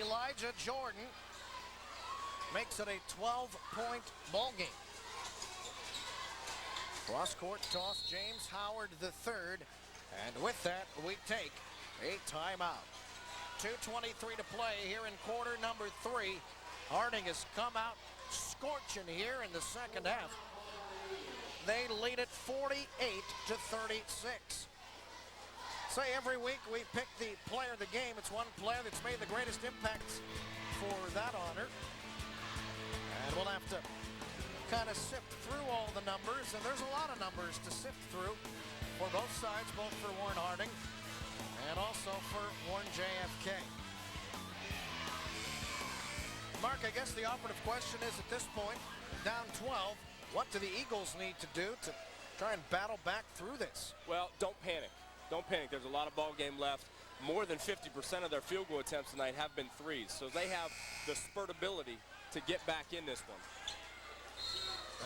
Elijah Jordan makes it a 12-point ball game. Cross-court toss, James Howard III. And with that, we take a timeout. 2:23 to play here in quarter number 3. Harding has come out scorching here in the second half. They lead it 48-36. Say every week we pick the player of the game. It's one player that's made the greatest impacts for that honor. And we'll have to kind of sift through all the numbers, and there's a lot of numbers to sift through for both sides, both for Warren Harding and also for Warren JFK. Mark, I guess the operative question is at this point, down 12, what do the Eagles need to do to try and battle back through this?
Well, don't panic. Don't panic. There's a lot of ball game left. More than 50% of their field goal attempts tonight have been threes, so they have the spurt ability to get back in this one.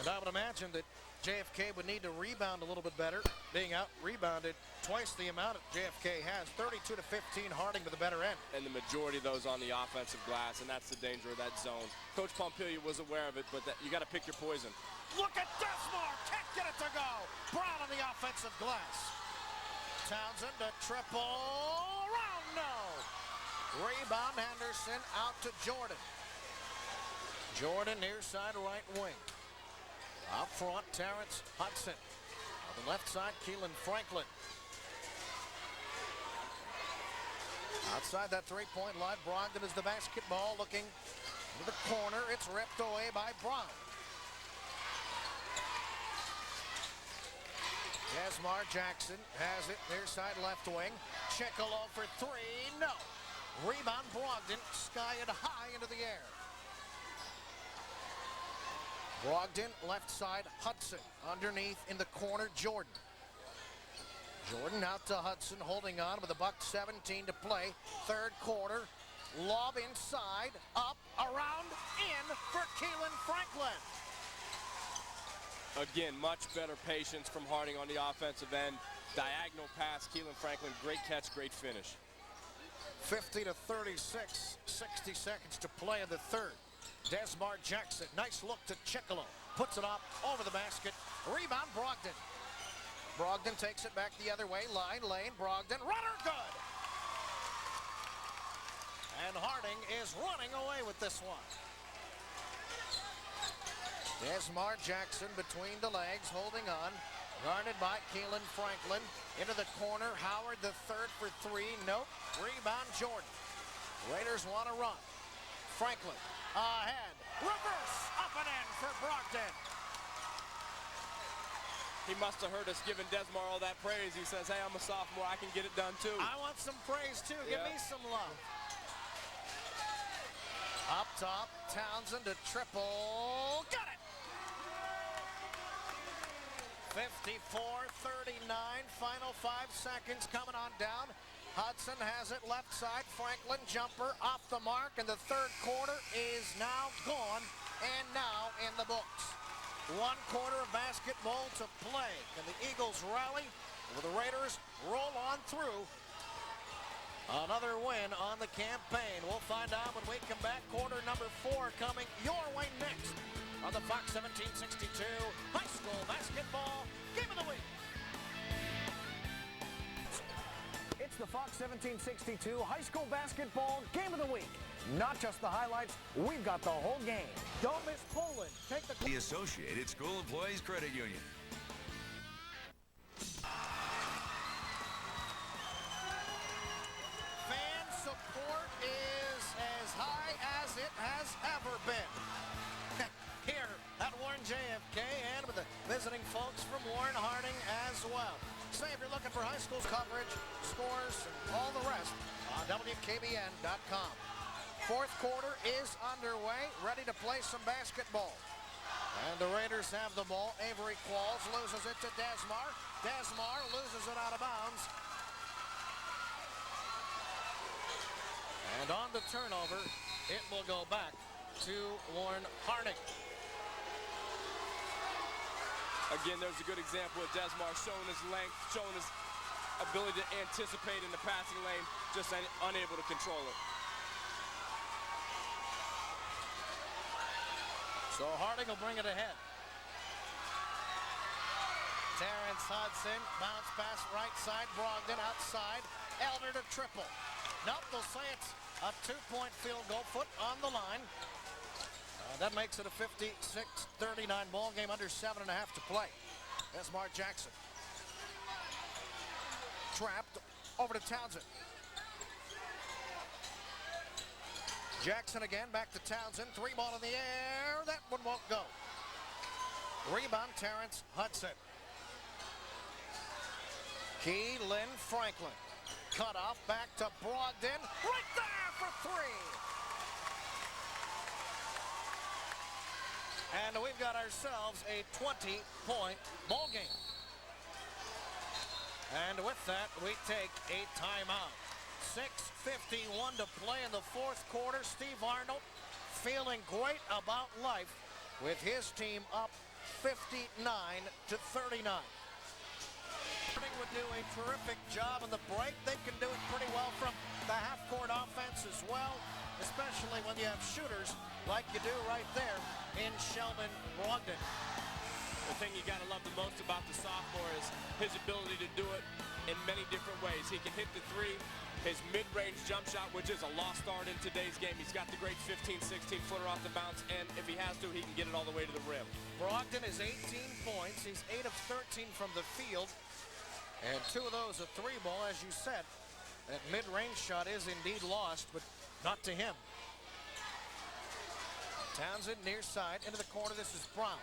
And I would imagine that JFK would need to rebound a little bit better, being out-rebounded twice the amount that JFK has. 32-15, Harding with the better end.
And the majority of those on the offensive glass, and that's the danger of that zone. Coach Pompilio was aware of it, but you got to pick your poison.
Look at Desmar, can't get it to go. Brown on the offensive glass. Townsend, a triple, round no. Rebound, Henderson out to Jordan. Jordan near side right wing. Up front, Terrence Hudson. On the left side, Keelan Franklin. Outside that three-point line, Brogden is the basketball looking to the corner. It's ripped away by Brown. Desmar Jackson has it near side left wing. Chicolo for three, no. Rebound, Brogden, skyed high into the air. Brogden, left side, Hudson. Underneath in the corner, Jordan. Jordan out to Hudson, holding on with $1:17 to play. Third quarter, lob inside, up, around, in for Keelan Franklin.
Again, much better patience from Harding on the offensive end. Diagonal pass, Keelan Franklin, great catch, great finish.
50-36, 60 seconds to play in the third. Desmar Jackson, nice look to Chicolo. Puts it up over the basket. Rebound, Brogden. Brogden takes it back the other way. Lane, Brogden, runner good. And Harding is running away with this one. Desmar Jackson between the legs, holding on. Guarded by Keelan Franklin. Into the corner, Howard the third for three. Nope. Rebound, Jordan. Raiders want to run. Franklin ahead. Reverse up and in for Brogden.
He must have heard us giving Desmar all that praise. He says, hey, I'm a sophomore. I can get it done too.
I want some praise too. Give me some love. Up top, Townsend to triple. Got it. 54-39, final 5 seconds coming on down. Hudson has it left side. Franklin jumper off the mark, and the third quarter is now gone and now in the books. 1 quarter of basketball to play. Can the Eagles rally? Will the Raiders roll on through? Another win on the campaign. We'll find out when we come back. Quarter number 4 coming your way next on the Fox 1762 High School Basketball Game of the Week.
It's the Fox 1762 High School Basketball Game of the Week. Not just the highlights, we've got the whole game. Don't miss Poland. Take the
Associated School Employees Credit Union.
Fan support is as high as it has ever been. Here at Warren JFK and with the visiting folks from Warren Harding as well. Say if you're looking for high school coverage, scores, and all the rest on WKBN.com. Fourth quarter is underway, ready to play some basketball. And the Raiders have the ball. Avery Qualls loses it to Desmar. Desmar loses it out of bounds. And on the turnover, it will go back to Warren Harding.
Again, there's a good example of Desmar showing his length, showing his ability to anticipate in the passing lane, just unable to control it.
So Harding will bring it ahead. Terrence Hudson, bounce pass right side, Brogden outside, Elder to triple. Nope, they'll say it's a 2-point field goal, foot on the line. That makes it a 56-39 ball game, under 7.5 to play. Desmar Jackson. Trapped, over to Townsend. Jackson again, back to Townsend. 3 ball in the air, that one won't go. Rebound, Terrence Hudson. Keelan Franklin. Cut off, back to Brogden. Right there for 3. And we've got ourselves a 20-point ball game. And with that, we take a timeout. 6:51 to play in the fourth quarter. Steve Arnold feeling great about life with his team up 59-39. Would do a terrific job in the break. They can do it pretty well from the half-court offense as well, especially when you have shooters like you do right there in Shelton Brogden.
The thing you got to love the most about the sophomore is his ability to do it in many different ways. He can hit the 3, his mid-range jump shot, which is a lost art in today's game. He's got the great 15, 16-footer off the bounce, and if he has to, he can get it all the way to the rim.
Brogden is 18 points. He's 8 of 13 from the field. And 2 of those a 3-ball, as you said. That mid-range shot is indeed lost, but not to him. Townsend near side, into the corner. This is Brown.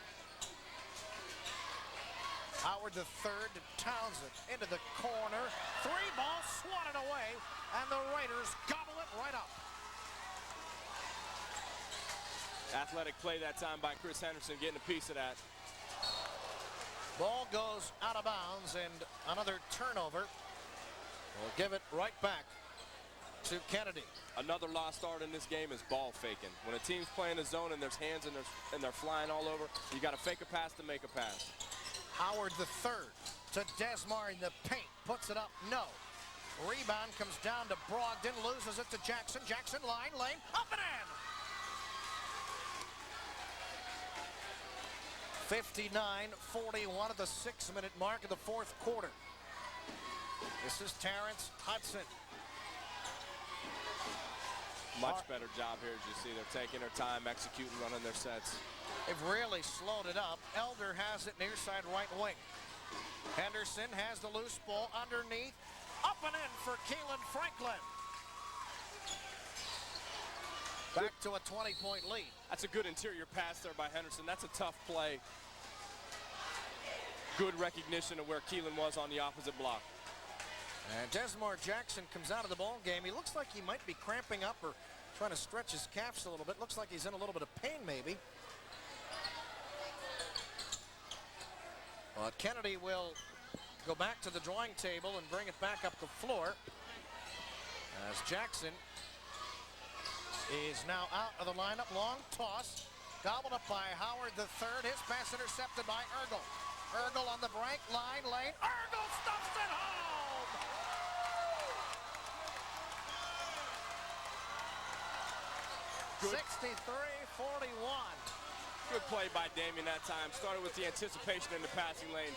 Howard the third to Townsend, into the corner. 3-ball swatted away, and the Raiders gobble it right up.
Athletic play that time by Chris Henderson, getting a piece of that.
Ball goes out of bounds, and another turnover. We'll give it right back to Kennedy.
Another lost art in this game is ball faking. When a team's playing the zone and there's hands and they're flying all over, you got to fake a pass to make a pass.
Howard the third to Desmar in the paint. Puts it up, no. Rebound comes down to Brogden, loses it to Jackson. Jackson line, lane, up and in. 59-41 at the 6-minute mark of the fourth quarter. This is Terrence Hudson.
Much better job here, as you see. They're taking their time, executing, running their sets.
They've really slowed it up. Elder has it near side right wing. Henderson has the loose ball underneath. Up and in for Keelan Franklin. Back to a 20-point lead.
That's a good interior pass there by Henderson. That's a tough play. Good recognition of where Keelan was on the opposite block.
And Desmar Jackson comes out of the ball game. He looks like he might be cramping up or trying to stretch his calves a little bit. Looks like he's in a little bit of pain maybe. But Kennedy will go back to the drawing table and bring it back up the floor as Jackson is now out of the lineup. Long toss, gobbled up by Howard the third. His pass intercepted by Ergel. Ergel on the break, line, lane. Ergel stuffs it home! Good. 63-41.
Good play by Damian that time. Started with the anticipation in the passing lane.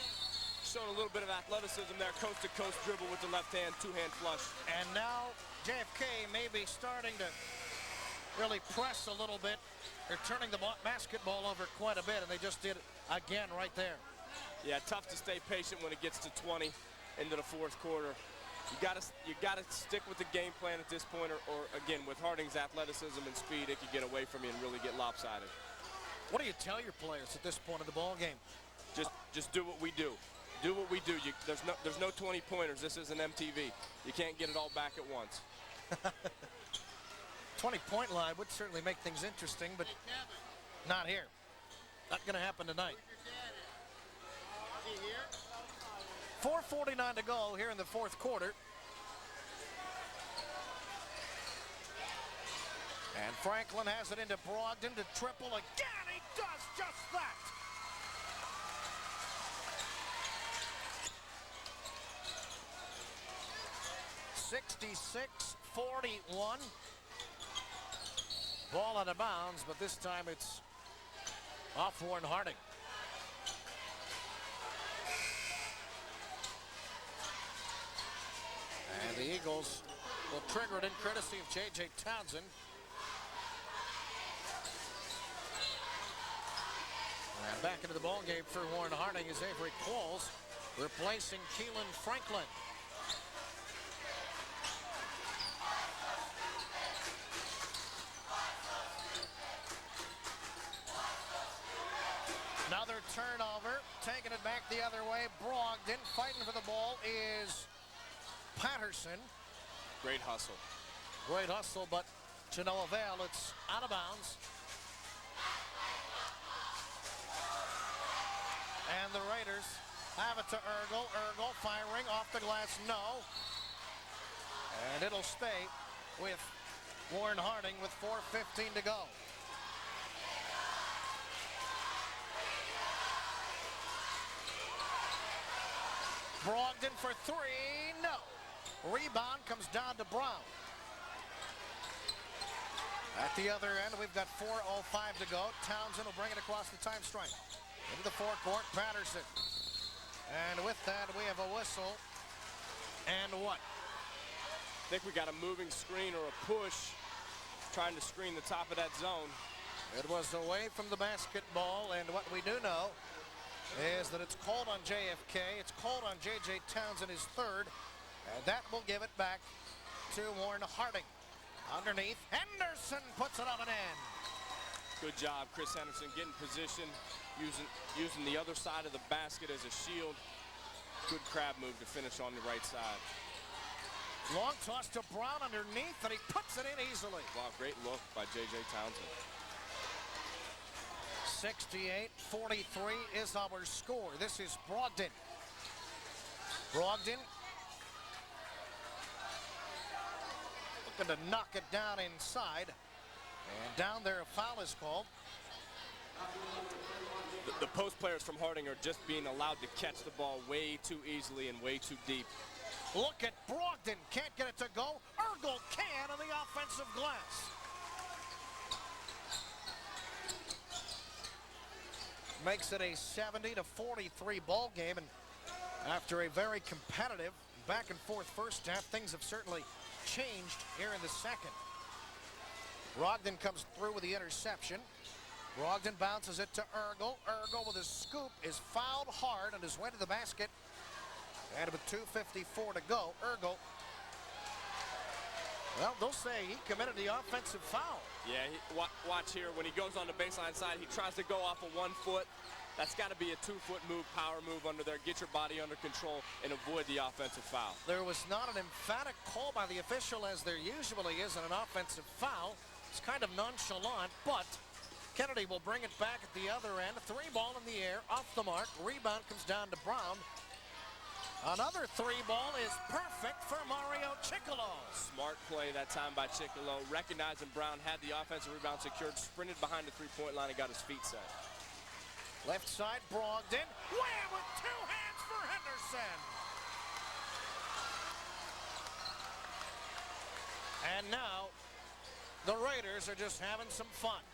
Showing a little bit of athleticism there. Coast-to-coast dribble with the left hand, two-hand flush.
And now JFK may be starting to really press a little bit. They're turning the basketball over quite a bit, and they just did it again right there.
Yeah, tough to stay patient when it gets to 20 into the fourth quarter. You gotta stick with the game plan at this point, or again, with Harding's athleticism and speed, it could get away from you and really get lopsided.
What do you tell your players at this point of the ball game?
Just do what we do. Do what we do. There's no 20-pointers. This isn't MTV. You can't get it all back at once.
20-point line would certainly make things interesting, but not here. Not going to happen tonight. 4:49 to go here in the fourth quarter. And Franklin has it into Brogden to triple again. He does just that.
66-41. Ball out of bounds, but this time it's off Warren Harding. And the Eagles will trigger it in courtesy of J.J. Townsend. And back into the ball game for Warren Harding is Avery Qualls, replacing Keelan Franklin. Another turnover, taking it back the other way. Brogden fighting for the ball is Patterson.
Great hustle.
Great hustle, but to no avail. It's out of bounds. And the Raiders have it to Ergel. Ergel firing off the glass, no. And it'll stay with Warren Harding with 4:15 to go. Brogden for three, no. Rebound comes down to Brown. At the other end, we've got 4:05 to go. Townsend will bring it across the time stripe. Into the forecourt, Patterson. And with that, we have a whistle. And what?
I think we got a moving screen or a push trying to screen the top of that zone.
It was away from the basketball, and what we do know is that it's called on JFK. It's called on J.J. Townsend, his third, and that will give it back to Warren Harding. Underneath, Henderson puts it up and in.
Good job, Chris Henderson, getting position, using the other side of the basket as a shield. Good crab move to finish on the right side.
Long toss to Brown underneath, and he puts it in easily.
Wow, great look by J.J. Townsend.
68-43 is our score. This is Brogden. Brogden looking to knock it down inside. And down there, a foul is called.
The post players from Harding are just being allowed to catch the ball way too easily and way too deep.
Look at Brogden. Can't get it to go. Ergel can on the offensive glass. Makes it a 70-43 ball game, and after a very competitive back and forth first half, things have certainly changed here in the second. Brogden comes through with the interception. Brogden bounces it to Ergel. Ergel with his scoop is fouled hard on his way to the basket. And with 2:54 to go, Ergel, well, they'll say he committed the offensive foul.
Yeah, watch here. When he goes on the baseline side, he tries to go off of 1 foot. That's got to be a 2-foot move, power move under there. Get your body under control and avoid the offensive foul.
There was not an emphatic call by the official, as there usually is in an offensive foul. It's kind of nonchalant, but Kennedy will bring it back at the other end. 3 ball in the air, off the mark. Rebound comes down to Brown. Another 3 ball is perfect for Mario Ciccolo.
Smart play that time by Ciccolo. Recognizing Brown had the offensive rebound secured, sprinted behind the three-point line and got his feet set.
Left side, Brogden. Wham with 2 hands for Henderson. And now, the Raiders are just having some fun.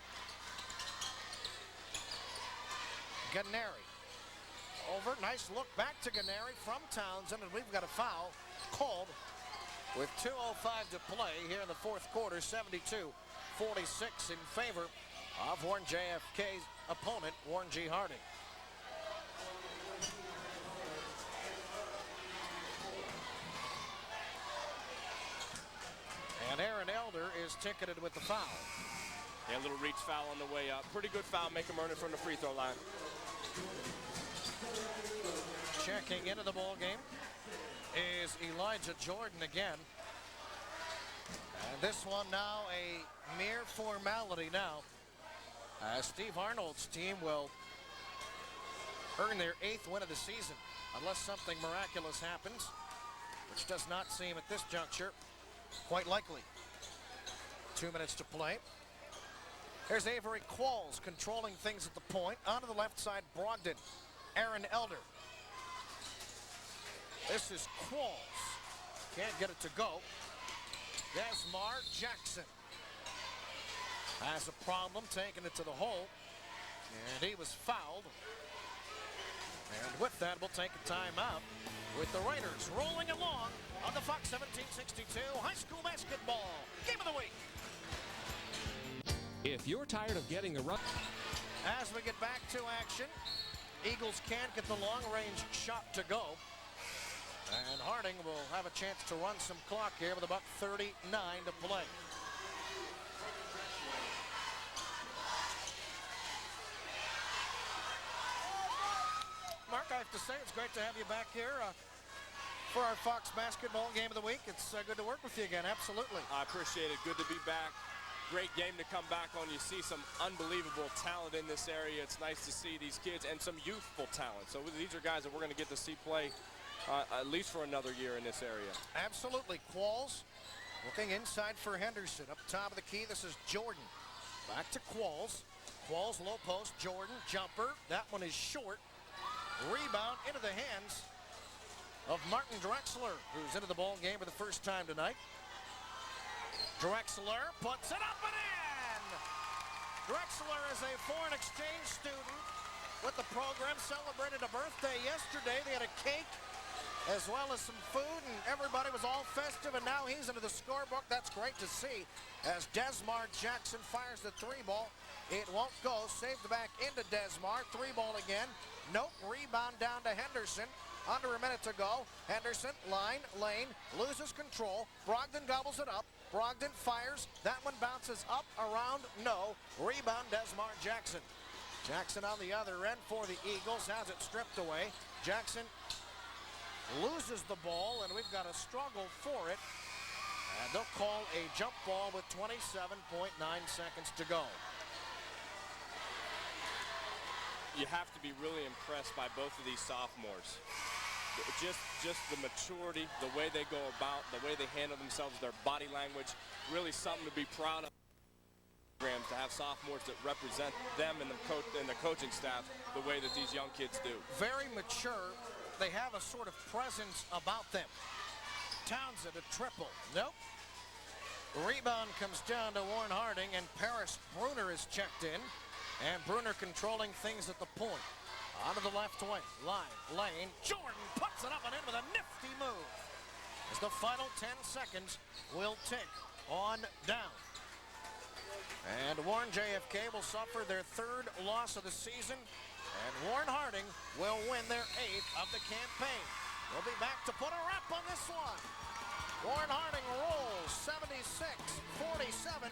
Ganeri. Over, nice look back to Ganeri from Townsend, and we've got a foul called with 2:05 to play here in the fourth quarter. 72-46 in favor of Warren JFK's opponent, Warren G. Harding. And Aaron Elder is ticketed with the foul.
Yeah, a little reach foul on the way up. Pretty good foul, make him earn it from the free throw line.
Checking into the ball game is Elijah Jordan again. And this one now a mere formality now. Steve Arnold's team will earn their 8th win of the season unless something miraculous happens, which does not seem at this juncture quite likely. 2 minutes to play. Here's Avery Qualls controlling things at the point. Onto the left side, Brogden. Aaron Elder. This is Qualls. Can't get it to go. Desmar Jackson has a problem taking it to the hole, and he was fouled. And with that, we'll take a timeout with the Raiders rolling along on the Fox 1762 High School Basketball Game of the Week.
If you're tired of getting the run.
As we get back to action, Eagles can't get the long-range shot to go. And Harding will have a chance to run some clock here with about 39 to play. Mark, I have to say, it's great to have you back here for our Fox Basketball Game of the Week. It's good to work with you again, absolutely.
I appreciate it. Good to be back. Great game to come back on. You see some unbelievable talent in this area. It's nice to see these kids and some youthful talent. So these are guys that we're going to get to see play at least for another year in this area.
Absolutely. Qualls looking inside for Henderson. Up top of the key, this is Jordan. Back to Qualls. Qualls low post, Jordan, jumper. That one is short. Rebound into the hands of Martin Drexler, who's into the ball game for the first time tonight. Drexler puts it up and in! Drexler is a foreign exchange student with the program, celebrated a birthday yesterday. They had a cake as well as some food, and everybody was all festive, and now he's into the scorebook. That's great to see as Desmar Jackson fires the three ball. It won't go. Saved back into Desmar. Three ball again. Nope. Rebound down to Henderson. Under a minute to go. Henderson, line, lane, loses control. Brogden gobbles it up. Brogden fires. That one bounces up, around, no. Rebound, Desmar Jackson. Jackson on the other end for the Eagles. Has it stripped away. Jackson loses the ball, and we've got a struggle for it. And they'll call a jump ball with 27.9 seconds to go.
You have to be really impressed by both of these sophomores. Just the maturity, the way they go about, the way they handle themselves, their body language, really something to be proud of. To have sophomores that represent them and the coaching staff the way that these young kids do.
Very mature. They have a sort of presence about them. Townsend a triple. Nope. Rebound comes down to Warren Harding, and Paris Bruner is checked in. And Bruner controlling things at the point. Onto the left wing. Line, lane. Jordan puts it up and in with a nifty move. As the final 10 seconds will tick on down. And Warren JFK will suffer their third loss of the season. And Warren Harding will win their 8th of the campaign. We'll be back to put a wrap on this one. Warren Harding rolls 76-47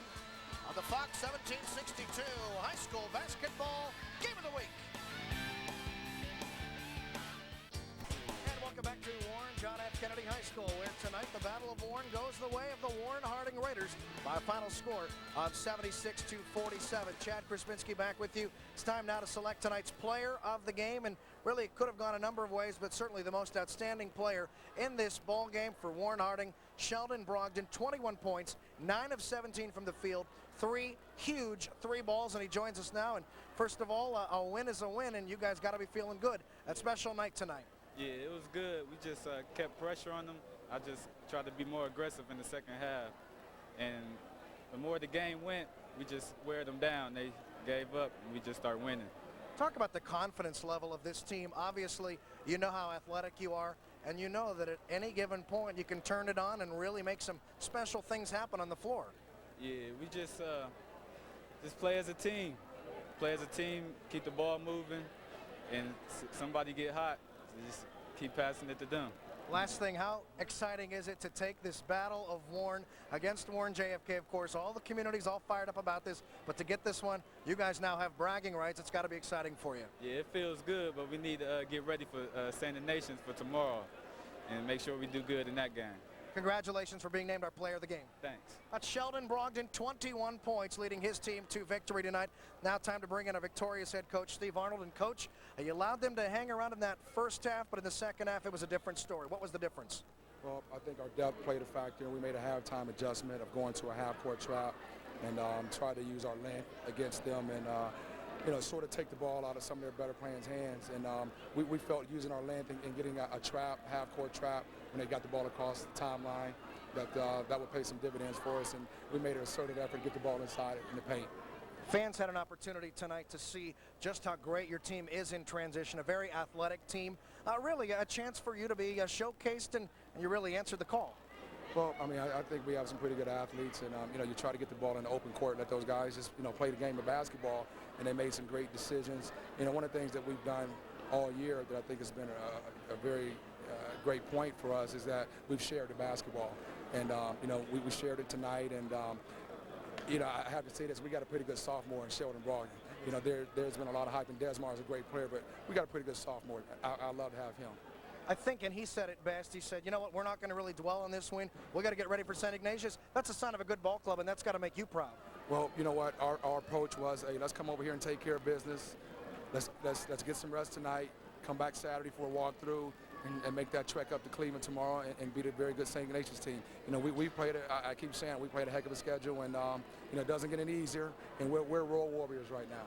on the Fox 1762 High School Basketball Game of the Week. And welcome back to Warren John F. Kennedy High School, where tonight the Battle of Warren goes the way of the Warren Harding Raiders by a final score of 76-47. Chad Krispinski back with you. It's time now to select tonight's player of the game, and really it could have gone a number of ways, but certainly the most outstanding player in this ball game for Warren Harding, Shelton Brogden, 21 points, 9 of 17 from the field, 3 huge three balls, and he joins us now. And first of all, a win is a win, and you guys got to be feeling good. A special night tonight.
Yeah, it was good. We just kept pressure on them. I just tried to be more aggressive in the second half. And the more the game went, we just wear them down. They gave up, and we just start winning.
Talk about the confidence level of this team. Obviously, you know how athletic you are, and you know that at any given point you can turn it on and really make some special things happen on the floor.
Yeah, we just play as a team. Play as a team, keep the ball moving, and somebody get hot, just keep passing it to them.
Last thing, how exciting is it to take this Battle of Warren against Warren JFK? Of course, all the community's all fired up about this, but to get this one, you guys now have bragging rights. It's got to be exciting for you.
Yeah, it feels good, but we need to get ready for St. Nations for tomorrow and make sure we do good in that game.
Congratulations for being named our player of the game.
Thanks.
That's Shelton Brogden, 21 points, leading his team to victory tonight. Now time to bring in a victorious head coach, Steve Arnold. And coach, you allowed them to hang around in that first half, but in the second half it was a different story. What was the difference?
Well, I think our depth played a factor. We made a halftime adjustment of going to a half-court trap and try to use our length against them. And sort of take the ball out of some of their better players' hands. And we felt using our length and getting a trap, half-court trap, when they got the ball across the timeline, that would pay some dividends for us. And we made an assertive effort to get the ball inside in the paint.
Fans had an opportunity tonight to see just how great your team is in transition, a very athletic team. Really a chance for you to be showcased, and you really answered the call.
Well, I mean, I think we have some pretty good athletes, and you try to get the ball in the open court, let those guys just play the game of basketball, and they made some great decisions. One of the things that we've done all year that I think has been a very great point for us is that we've shared the basketball, and we shared it tonight, and I have to say this: we got a pretty good sophomore in Shelton Brogden. There's been a lot of hype, and Desmar is a great player, but we got a pretty good sophomore. I love to have him.
I think, and he said it best, he said, you know what, we're not going to really dwell on this win. We got to get ready for St. Ignatius. That's a sign of a good ball club, and that's got to make you proud.
Well, you know what, our approach was, hey, let's come over here and take care of business. Let's get some rest tonight, come back Saturday for a walkthrough, and make that trek up to Cleveland tomorrow and beat a very good St. Ignatius team. We played, I keep saying, we played a heck of a schedule, and it doesn't get any easier, and we're Royal Warriors right now.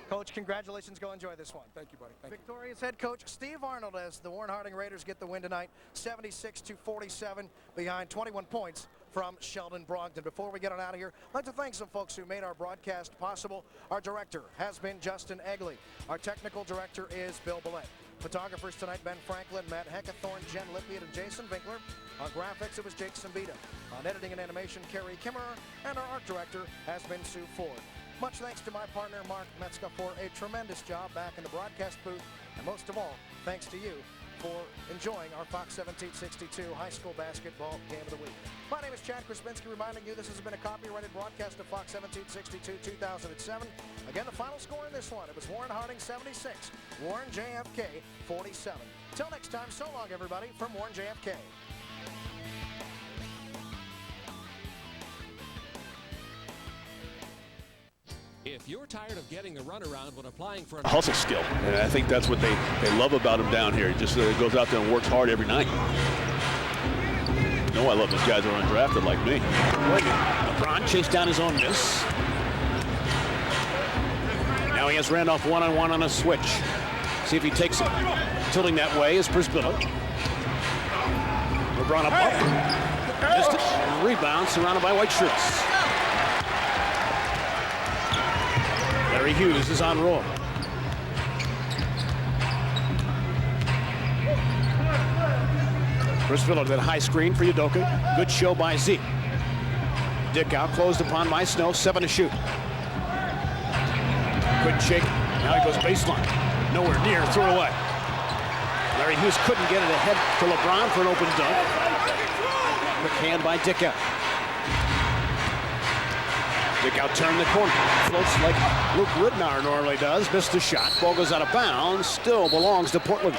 Coach, congratulations. Go enjoy this one.
Thank you, buddy. Thank you.
Victorious head coach Steve Arnold as the Warren Harding Raiders get the win tonight, 76-47, behind 21 points from Shelton Brogden. Before we get on out of here, I'd like to thank some folks who made our broadcast possible. Our director has been Justin Egley. Our technical director is Bill Billette. Photographers tonight, Ben Franklin, Matt Heckathorn, Jen Lippiett, and Jason Winkler. On graphics, it was Jake Sambita. On editing and animation, Kerry Kimmerer. And our art director has been Sue Ford. Much thanks to my partner, Mark Metzka, for a tremendous job back in the broadcast booth. And most of all, thanks to you for enjoying our Fox 1762 High School Basketball Game of the Week. My name is Chad Krispinski, reminding you this has been a copyrighted broadcast of Fox 1762 2007. Again, the final score in this one, it was Warren Harding 76, Warren JFK 47. Till next time, so long, everybody, from Warren JFK.
If you're tired of getting the runaround when applying for a
hustle skill, and I think that's what they love about him down here. He just goes out there and works hard every night. I love those guys who are undrafted like me.
LeBron chased down his own miss. Now he has Randolph one-on-one on a switch. See if he takes it. Tilting that way is Brisbilla. LeBron up. Missed it. Rebound surrounded by white shirts. Larry Hughes is on roll. Brisbilla to that high screen for Udoka. Good show by Z. Dick out, closed upon by Snow, 7 to shoot. Couldn't shake it. Now he goes baseline. Nowhere near, threw it away. Larry Hughes couldn't get it ahead to LeBron for an open dunk. McCann by Dick out. Dick out turned the corner. Floats like Luke Ridnour normally does. Missed the shot. Ball goes out of bounds. Still belongs to Portland.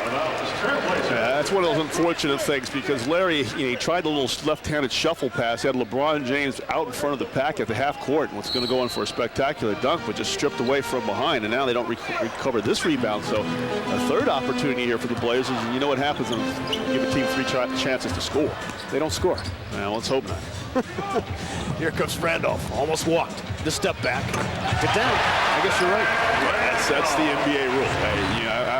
Yeah, that's one of those unfortunate things because Larry, he tried the little left-handed shuffle pass. He had LeBron James out in front of the pack at the half court and was going to go in for a spectacular dunk, but just stripped away from behind. And now they don't recover this rebound. So a third opportunity here for the Blazers. And you know what happens when you give a team 3 chances to score. They don't score. Well, let's hope not.
Here comes Randolph. Almost walked. The step back. Get down. I guess you're right.
That's the NBA rule.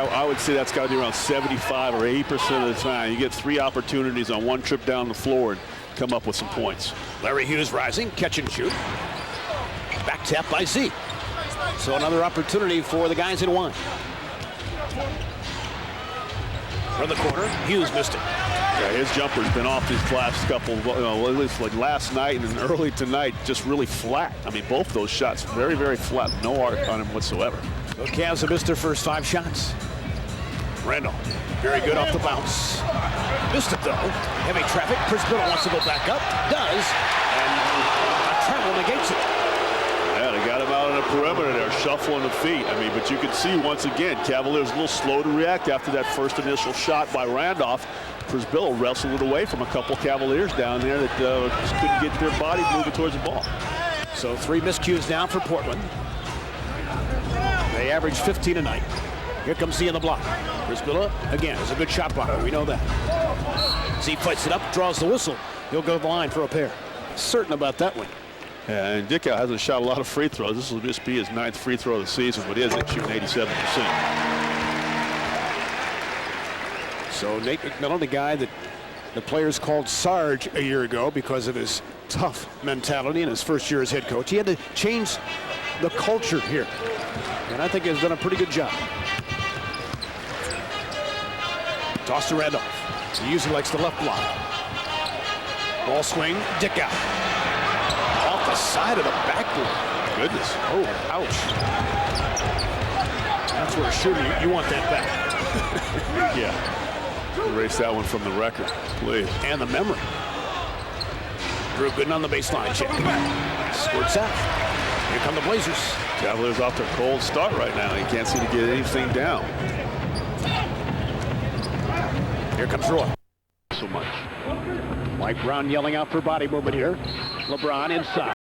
I would say that's got to be around 75 or 80% of the time. You get 3 opportunities on one trip down the floor and come up with some points.
Larry Hughes rising, catch and shoot. Back tap by Z. So another opportunity for the guys in one. From the corner, Hughes missed it.
Yeah, his jumper's been off these last couple, at least like last night and early tonight, just really flat. I mean, both those shots very, very flat. No art on him whatsoever.
The Cavs have missed their first 5 shots. Randall, very good off the bounce. Missed it though. Heavy traffic. Brisbilla wants to go back up. Does. And travel negates it.
Yeah, they got him out on the perimeter there, shuffling the feet. I mean, but you can see once again, Cavaliers a little slow to react after that first initial shot by Randolph. Brisbilla wrestled it away from a couple Cavaliers down there that just couldn't get their body moving towards the ball.
So 3 miscues now for Portland. They average 15 a night. Here comes Z on the block. Brisbilla, again, is a good shot blocker. We know that. Z fights it up, draws the whistle. He'll go to the line for a pair. Certain about that one.
And Dickow hasn't shot a lot of free throws. This will just be his 9th free throw of the season, but he is at shooting 87%.
So Nate McMillan, the guy that the players called Sarge a year ago because of his tough mentality in his first year as head coach. He had to change the culture here, and I think he's done a pretty good job. Toss to Randolph. He usually likes the left block. Ball swing, Dickow. Off the side of the backboard.
Goodness.
Oh, ouch. That's where a shooter, you want that back.
Yeah. Erase that one from the record, please.
And the memory. Drew Gooden on the baseline check. Squirts out. Here come the Blazers.
Cavaliers off to a cold start right now. He can't seem to get anything down.
Here comes Roy.
So much.
Mike Brown yelling out for body movement here. LeBron inside.